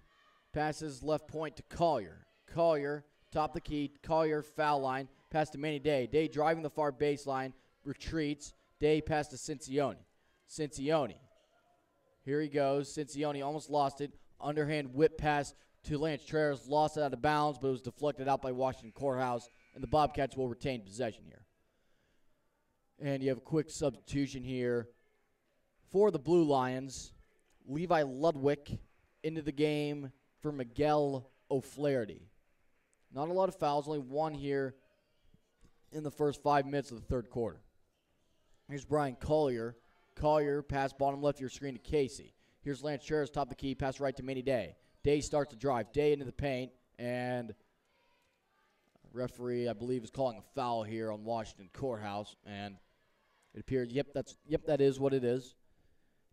passes left point to Collier. Collier, top of the key. Collier, foul line. Pass to Manny Day. Day driving the far baseline. Retreats. Day pass to Cincione. Cincione. Here he goes. Cincione almost lost it. Underhand whip pass to Lance Trez. Lost it out of bounds, but it was deflected out by Washington Courthouse. And the Bobcats will retain possession here. And you have a quick substitution here for the Blue Lions. Levi Ludwig into the game for Miguel O'Flaherty. Not a lot of fouls, only one here in the first 5 minutes of the third quarter. Here's Brian Collier. Collier, pass bottom left of your screen to Casey. Here's Lance Trez, top of the key, pass right to Manny Day. Day starts to drive. Day into the paint, and referee, I believe, is calling a foul here on Washington Courthouse, and it appears, that is what it is.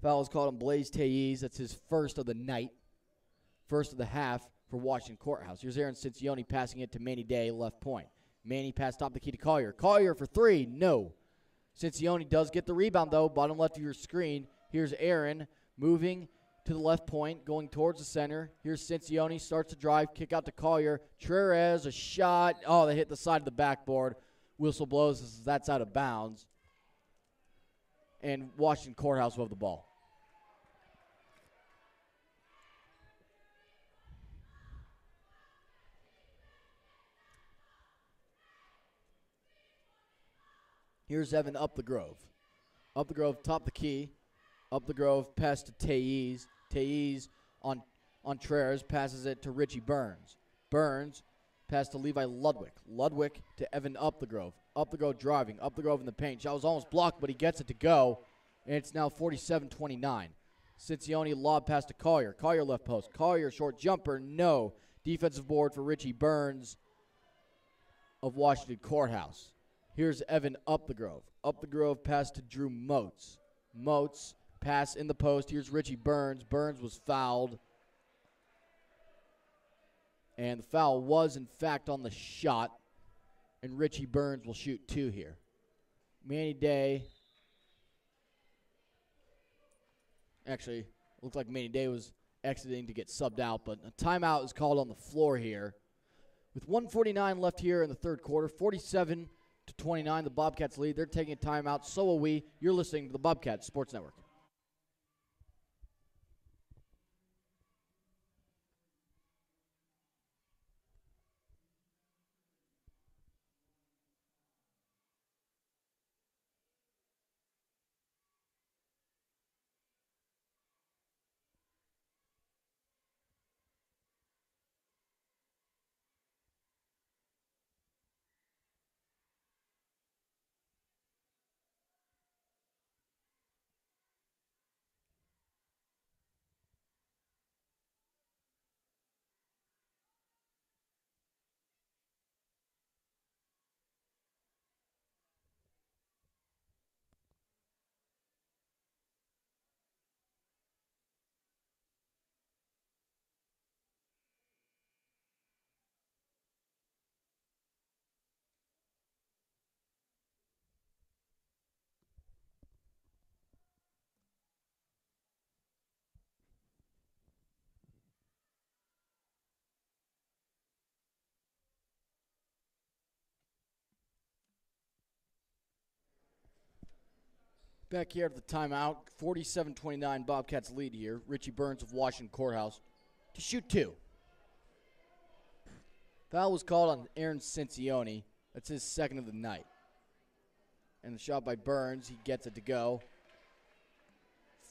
Foul is called on Blaze Tayiz. That's his first of the night, first of the half for Washington Courthouse. Here's Aaron Cincione passing it to Manny Day, left point. Manny pass top of the key to Collier. Collier for three, no. Cincione does get the rebound, though, bottom left of your screen. Here's Aaron moving to the left point, going towards the center. Here's Cincione, starts to drive, kick out to Collier. Trez, a shot. Oh, they hit the side of the backboard. Whistle blows as that's out of bounds. And Washington Courthouse will have the ball. Here's Evan Upthegrove. Upthegrove top the key. Upthegrove pass to Tayiz. Tayiz on Trez, passes it to Richie Burns. Burns pass to Levi Ludwig. Ludwig to Evan Upthegrove. Upthegrove driving. Upthegrove in the paint. Shot was almost blocked, but he gets it to go. And it's now 47-29. Cincione lob pass to Collier. Collier left post. Collier short jumper. No. Defensive board for Richie Burns of Washington Courthouse. Here's Evan Upthegrove. Upthegrove pass to Drew Moats. Moats pass in the post. Here's Richie Burns. Burns was fouled. And the foul was, in fact, on the shot. And Richie Burns will shoot two here. Manny Day. Actually, looked like Manny Day was exiting to get subbed out, but a timeout is called on the floor here. With 1:49 left here in the third quarter, 47-29, the Bobcats lead. They're taking a timeout. So will we. You're listening to the Bobcats Sports Network. Back here at the timeout, 47-29 Bobcats lead here. Richie Burns of Washington Courthouse to shoot 2. Foul was called on Aaron Cincione. That's his second of the night. And the shot by Burns, he gets it to go.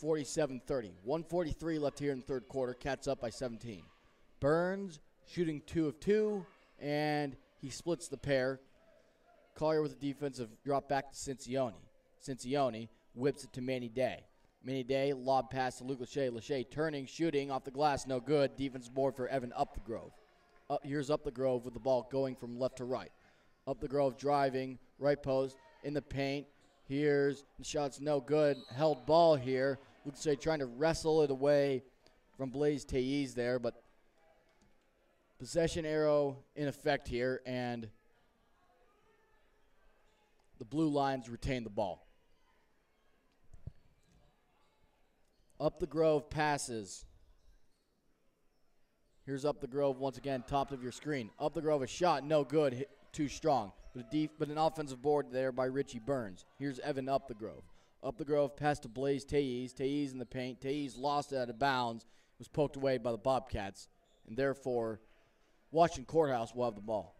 47-30. 1:43 left here in the third quarter. Cats up by 17. Burns shooting 2 of 2, and he splits the pair. Collier with a defensive drop back to Cincione. Cincione whips it to Manny Day. Manny Day, lob pass to Luke Lachey. Lachey turning, shooting off the glass, no good. Defensive board for Evan Upthegrove. Here's Upthegrove with the ball going from left to right. Upthegrove driving, right post, in the paint. Here's the shot's no good. Held ball here. Luke Lachey trying to wrestle it away from Blaise Tailliz there, but possession arrow in effect here, and the Blue Lions retain the ball. Upthegrove passes. Here's Upthegrove once again, top of your screen. Upthegrove a shot, no good, hit too strong. But an offensive board there by Richie Burns. Here's Evan Upthegrove. Upthegrove pass to Blaise Tailliz. Tailliz in the paint. Tailliz lost it out of bounds. Was poked away by the Bobcats. And therefore, Washington Courthouse will have the ball.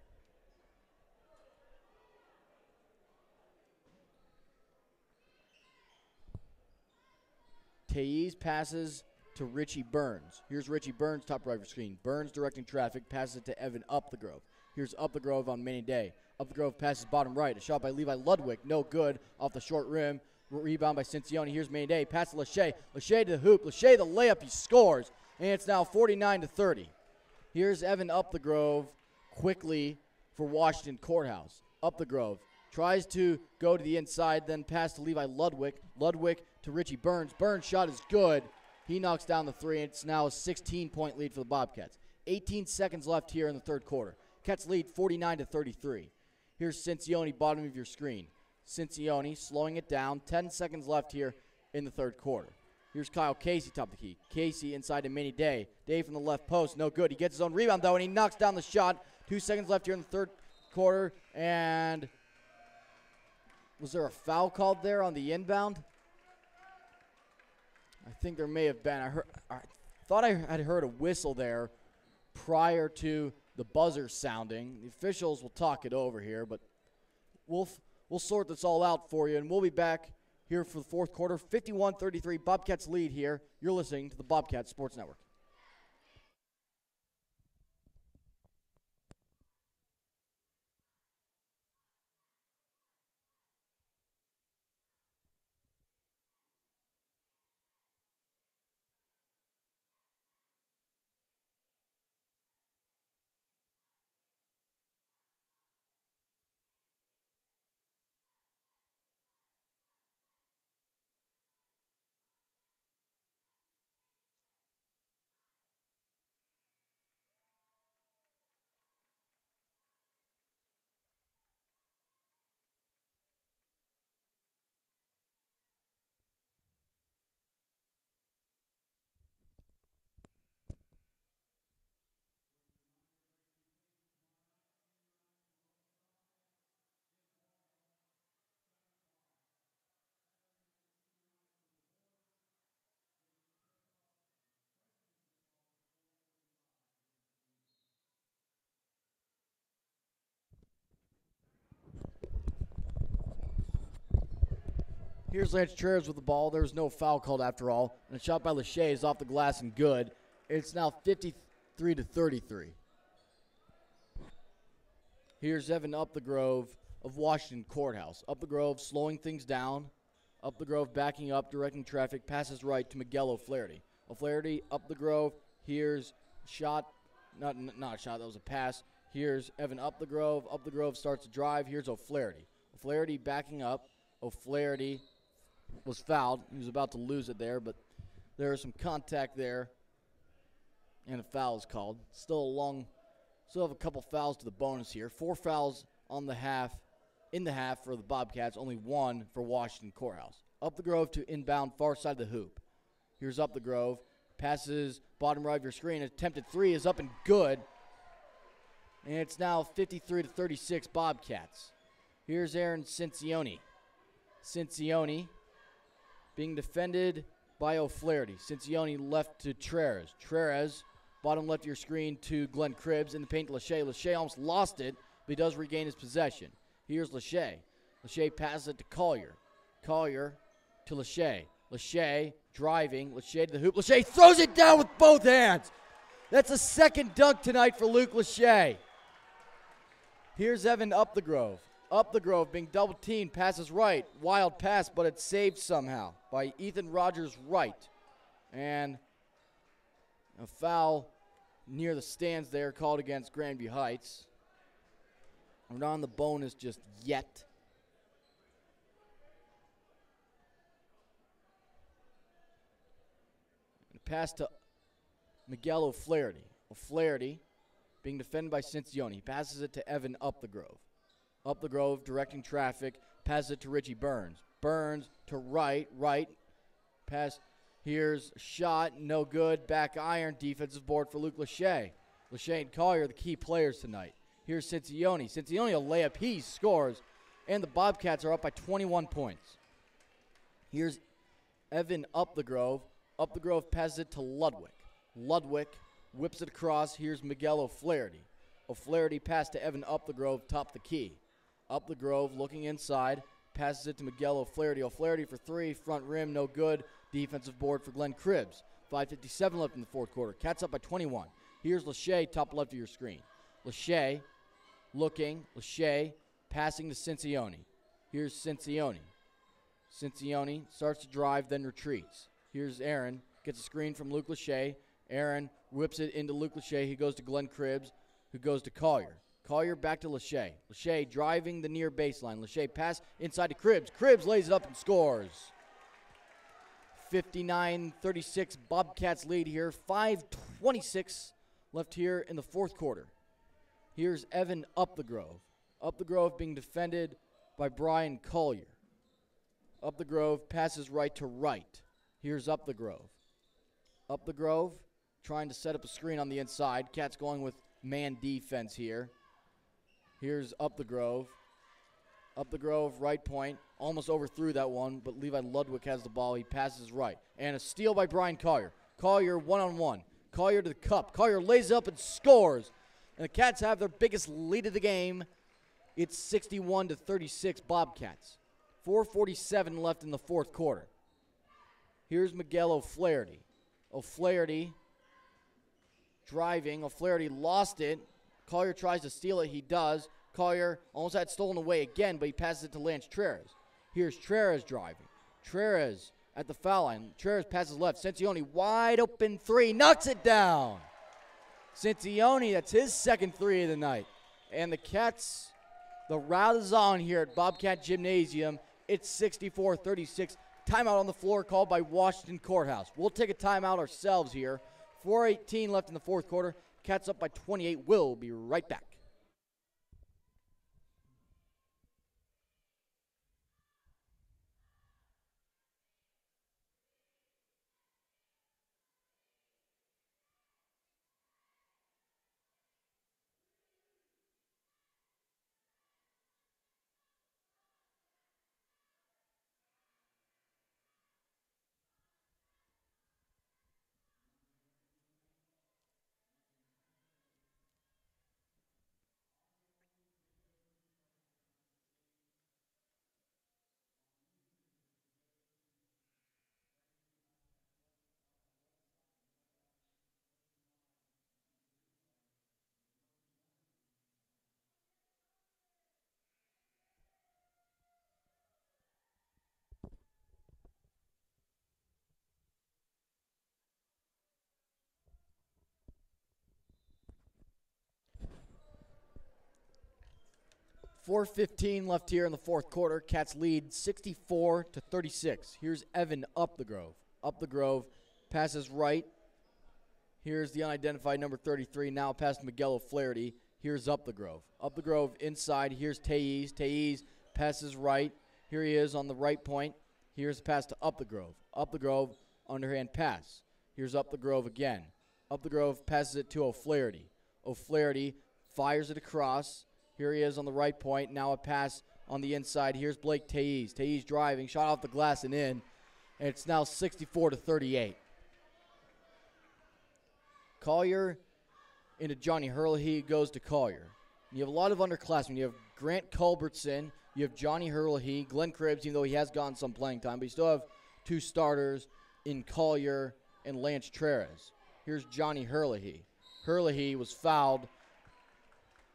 Tailliz passes to Richie Burns. Here's Richie Burns, top right of your screen. Burns directing traffic, passes it to Evan Upthegrove. Here's Upthegrove on Manny Day. Upthegrove passes bottom right. A shot by Levi Ludwig, no good, off the short rim. Rebound by Cincione. Here's Manny Day. Pass to Lachey. Lachey to the hoop. Lachey the layup. He scores. And it's now 49-30. Here's Evan Upthegrove quickly for Washington Courthouse. Upthegrove tries to go to the inside, then pass to Levi Ludwig. Ludwig to Richie Burns. Burns' shot is good. He knocks down the 3, and it's now a 16-point lead for the Bobcats. 18 seconds left here in the third quarter. Cats lead 49-33. Here's Cincione, bottom of your screen. Cincione slowing it down. 10 seconds left here in the third quarter. Here's Kyle Casey, top of the key. Casey inside to Manny Day. Day from the left post, no good. He gets his own rebound, though, and he knocks down the shot. 2 seconds left here in the third quarter, and was there a foul called there on the inbound? I think there may have been. I thought I had heard a whistle there prior to the buzzer sounding. The officials will talk it over here, but we'll sort this all out for you, and we'll be back here for the fourth quarter. 51-33, Bobcats lead here. You're listening to the Bobcats Sports Network. Here's Lance Trares with the ball. There was no foul called after all. And a shot by Lachey is off the glass and good. It's now 53-33. Here's Evan Upthegrove of Washington Courthouse. Upthegrove slowing things down. Upthegrove backing up, directing traffic. Passes right to Miguel O'Flaherty. O'Flaherty, Upthegrove. Here's shot. Not a shot. That was a pass. Here's Evan Upthegrove. Upthegrove starts to drive. Here's O'Flaherty. O'Flaherty backing up. O'Flaherty was fouled. He was about to lose it there, but there is some contact there, and a foul is called. Still have a couple fouls to the bonus here. 4 fouls in the half for the Bobcats, only 1 for Washington Courthouse. Upthegrove to inbound far side of the hoop. Here's Upthegrove. Passes bottom right of your screen. Attempted 3 is up and good. And it's now 53-36 Bobcats. Here's Aaron Cincione. Cincione being defended by O'Flaherty. Cincione left to Treres. Treres, bottom left of your screen to Glenn Cribbs. In the paint to Lachey. Lachey almost lost it, but he does regain his possession. Here's Lachey. Lachey passes it to Collier. Collier to Lachey. Lachey driving. Lachey to the hoop. Lachey throws it down with both hands. That's a second dunk tonight for Luke Lachey. Here's Evan Upthegrove. Upthegrove being double teamed, passes right. Wild pass, but it's saved somehow by Ethan Rogers Wright. And a foul near the stands there called against Grandview Heights. We're not on the bonus just yet. And pass to Miguel O'Flaherty. O'Flaherty being defended by Cincione. He passes it to Evan Upthegrove. Upthegrove directing traffic, passes it to Richie Burns. Burns to Wright. Wright pass. Here's a shot, no good. Back iron, defensive board for Luke Lachey. Lachey and Collier, the key players tonight. Here's Cincione. Cincione, a layup, he scores, and the Bobcats are up by 21 points. Here's Evan Upthegrove. Upthegrove passes it to Ludwig. Ludwig whips it across. Here's Miguel O'Flaherty. O'Flaherty pass to Evan Upthegrove, top the key. Upthegrove looking inside, passes it to Miguel O'Flaherty. O'Flaherty for three, front rim, no good. Defensive board for Glenn Cribbs. 5:57 left in the fourth quarter. Cats up by 21. Here's Lachey, top left of your screen. Lachey looking. Lachey passing to Cincione. Here's Cincione. Cincione starts to drive, then retreats. Here's Aaron. Gets a screen from Luke Lachey. Aaron whips it into Luke Lachey. He goes to Glenn Cribbs, who goes to Collier. Collier back to Lachey. Lachey driving the near baseline. Lachey pass inside to Cribbs. Cribbs lays it up and scores. 59-36 Bobcats lead here. 5:26 left here in the fourth quarter. Here's Evan Upthegrove. Upthegrove being defended by Brian Collier. Upthegrove passes right to right. Here's Upthegrove. Upthegrove trying to set up a screen on the inside. Cats going with man defense here. Here's Upthegrove. Upthegrove, right point. Almost overthrew that one, but Levi Ludwig has the ball. He passes right. And a steal by Brian Collier. Collier one-on-one. Collier to the cup. Collier lays up and scores. And the Cats have their biggest lead of the game. It's 61-36 Bobcats. 4:47 left in the fourth quarter. Here's Miguel O'Flaherty. O'Flaherty driving. O'Flaherty lost it. Collier tries to steal it. He does. Collier almost had stolen away again, but he passes it to Lance Treres. Here's Treres driving. Treres at the foul line. Treres passes left. Cincione wide open three. Knocks it down. Cincione, that's his second three of the night. And the Cats, the rout is on here at Bobcat Gymnasium. It's 64-36. Timeout on the floor called by Washington Courthouse. We'll take a timeout ourselves here. 4:18 left in the fourth quarter. Cats up by 28. We'll be right back. .4:15 left here in the fourth quarter. Cats lead 64-36. Here's Evan Upthegrove. Upthegrove passes right. Here's the unidentified number 33. Now past Miguel O'Flaherty. Here's Upthegrove. Upthegrove inside. Here's Tayiz. Tayiz passes right. Here he is on the right point. Here's the pass to Upthegrove. Upthegrove, underhand pass. Here's Upthegrove again. Upthegrove passes it to O'Flaherty. O'Flaherty fires it across. Here he is on the right point. Now a pass on the inside. Here's Blake Tayiz. Tayiz driving. Shot off the glass and in. and it's now 64-38. Collier into Johnny Herlihy, goes to Collier. You have a lot of underclassmen. You have Grant Culbertson, you have Johnny Herlihy, Glenn Cribbs, even though he has gotten some playing time, but you still have two starters in Collier and Lance Treres. Here's Johnny Herlihy. Herlihy was fouled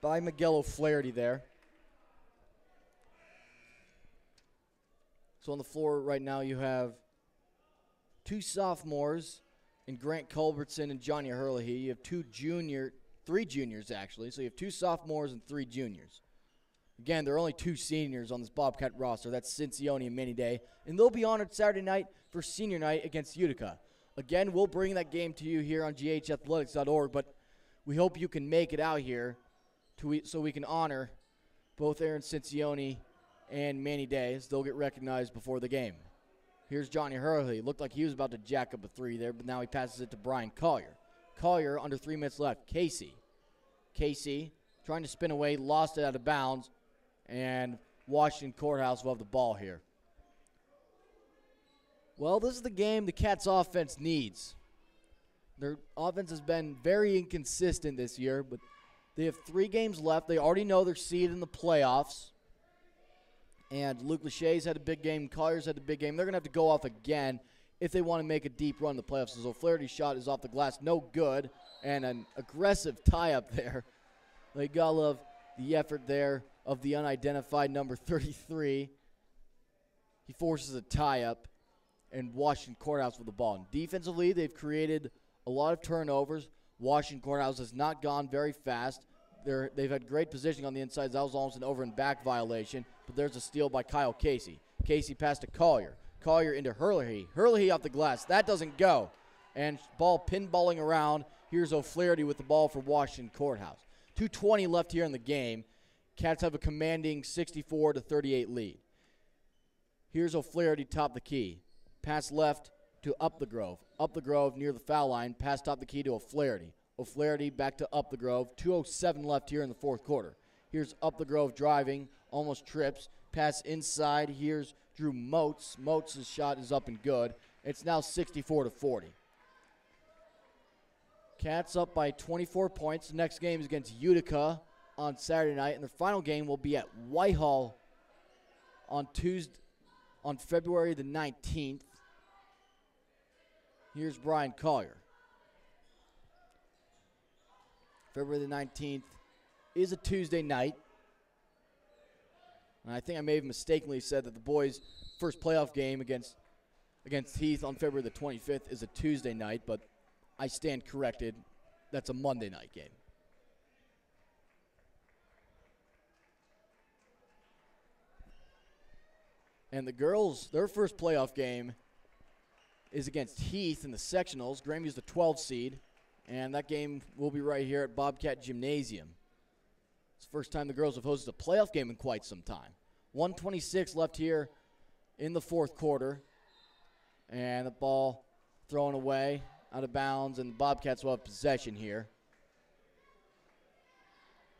by Miguel O'Flaherty there. So on the floor right now you have two sophomores in Grant Culbertson and Johnny Herlihy. You have three juniors actually. So you have two sophomores and three juniors. Again, there are only two seniors on this Bobcat roster. That's Cincione and Manny Day. And they'll be honored Saturday night for senior night against Utica. Again, we'll bring that game to you here on ghathletics.org, but we hope you can make it out here so we can honor both Aaron Cincione and Manny Day, as they'll get recognized before the game. Here's Johnny Herlihy. Looked like he was about to jack up a three there, but now he passes it to Brian Collier. Collier, under 3 minutes left. Casey trying to spin away, lost it out of bounds, and Washington Courthouse will have the ball here. Well, this is the game the Cats' offense needs. Their offense has been very inconsistent this year, but they have 3 games left. They already know their seed in the playoffs. And Luke Lachey's had a big game. Collier's had a big game. They're going to have to go off again if they want to make a deep run in the playoffs. So O'Flaherty's shot is off the glass. No good. And an aggressive tie-up there. You got to love the effort there of the unidentified number 33. He forces a tie-up, and Washington Courthouse with the ball. And defensively, they've created a lot of turnovers. Washington Courthouse has not gone very fast. They've had great positioning on the inside. That was almost an over and back violation, but there's a steal by Kyle Casey. Casey passed to Collier. Collier into Herlihy. Herlihy off the glass. That doesn't go. And ball pinballing around. Here's O'Flaherty with the ball for Washington Courthouse. 2:20 left here in the game. Cats have a commanding 64-38 lead. Here's O'Flaherty top the key. Pass left to Up the Grove. Up the Grove near the foul line. Pass top the key to O'Flaherty. O'Flaherty back to Up the Grove. 2:07 left here in the fourth quarter. Here's Up the Grove driving. Almost trips. Pass inside. Here's Drew Moats. Moats' shot is up and good. It's now 64-40. Cats up by 24 points. The next game is against Utica on Saturday night, and the final game will be at Whitehall on February the 19th. Here's Brian Collier. February the 19th is a Tuesday night. And I think I may have mistakenly said that the boys' first playoff game against Heath on February the 25th is a Tuesday night, but I stand corrected. That's a Monday night game. And the girls, their first playoff game is against Heath in the sectionals. Grandview's the 12 seed, and that game will be right here at Bobcat Gymnasium. It's the first time the girls have hosted a playoff game in quite some time. 1:26 left here in the fourth quarter, and the ball thrown away, out of bounds, and the Bobcats will have possession here.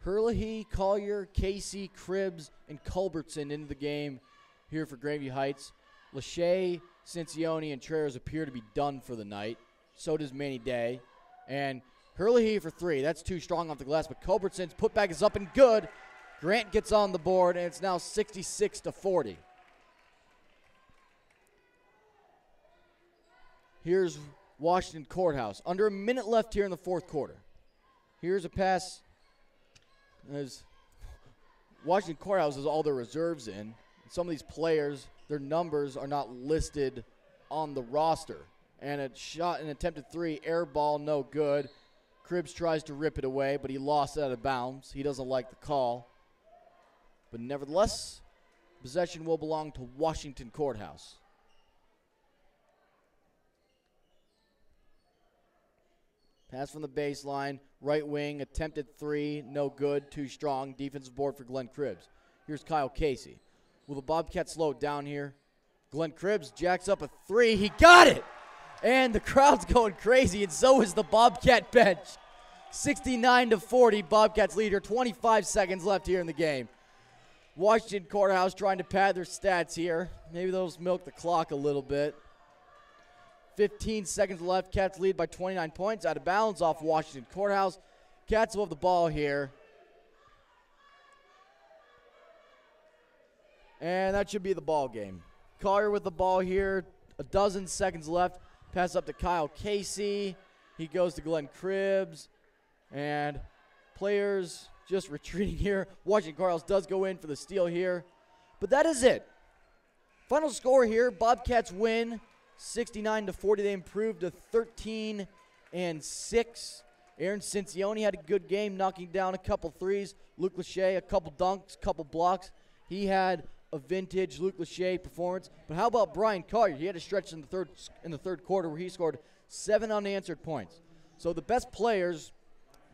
Herlihy, Collier, Casey, Cribbs, and Culbertson into the game here for Grandview Heights. Lachey, Cincione, and Treres appear to be done for the night. So does Manny Day. And Herlihy for 3. That's too strong off the glass, but Culbertson's putback is up and good. Grant gets on the board, and it's now 66-40. Here's Washington Courthouse. Under a minute left here in the fourth quarter. Here's a pass. As Washington Courthouse has all their reserves in. Some of these players, their numbers are not listed on the roster. And a shot, an attempted 3, air ball, no good. Cribbs tries to rip it away, but he lost it out of bounds. He doesn't like the call. But nevertheless, possession will belong to Washington Courthouse. Pass from the baseline, right wing, attempted 3, no good, too strong. Defensive board for Glenn Cribbs. Here's Kyle Casey. Will the Bobcats slow it down here? Glenn Cribbs jacks up a 3. He got it! And the crowd's going crazy, and so is the Bobcat bench. 69-40, Bobcats lead here. 25 seconds left here in the game. Washington Courthouse trying to pad their stats here. Maybe they'll just milk the clock a little bit. 15 seconds left. Cats lead by 29 points. Out of bounds off Washington Courthouse. Cats will have the ball here. And that should be the ball game. Collier with the ball here. A dozen seconds left. Pass up to Kyle Casey. He goes to Glenn Cribbs. And players just retreating here. Washington Courthouse does go in for the steal here. But that is it. Final score here, Bobcats win 69-40. They improved to 13-6. Aaron Cincione had a good game, knocking down a couple threes. Luke Lachey, a couple dunks, couple blocks. He had a vintage Luke Lachey performance. But how about Brian Collier? He had a stretch in the third quarter where he scored 7 unanswered points. So the best players,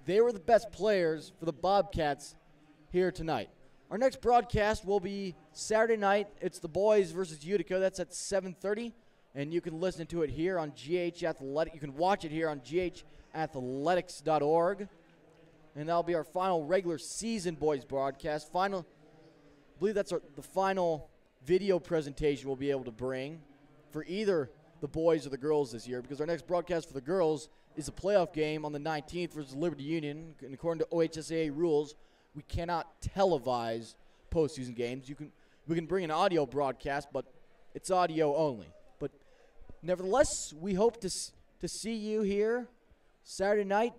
they were the best players for the Bobcats here tonight. Our next broadcast will be Saturday night. It's the boys versus Utica. That's at 7:30, and you can listen to it here on GH Athletic. You can watch it here on ghathletics.org, and that'll be our final regular season boys broadcast. I believe that's the final video presentation we'll be able to bring for either the boys or the girls this year, because our next broadcast for the girls is a playoff game on the 19th versus Liberty Union, and according to OHSAA rules, we cannot televise postseason games. We can bring an audio broadcast, but it's audio only. But nevertheless, we hope to see you here Saturday night.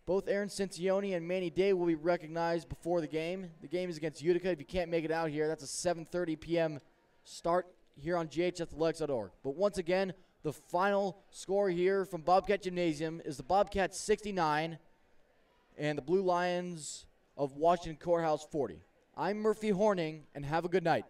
Both Aaron Cincione and Manny Day will be recognized before the game. The game is against Utica. If you can't make it out here, that's a 7:30 p.m. start here on ghathletics.org. But once again, the final score here from Bobcat Gymnasium is the Bobcats 69 and the Blue Lions of Washington Courthouse 40. I'm Murphy Horning, and have a good night.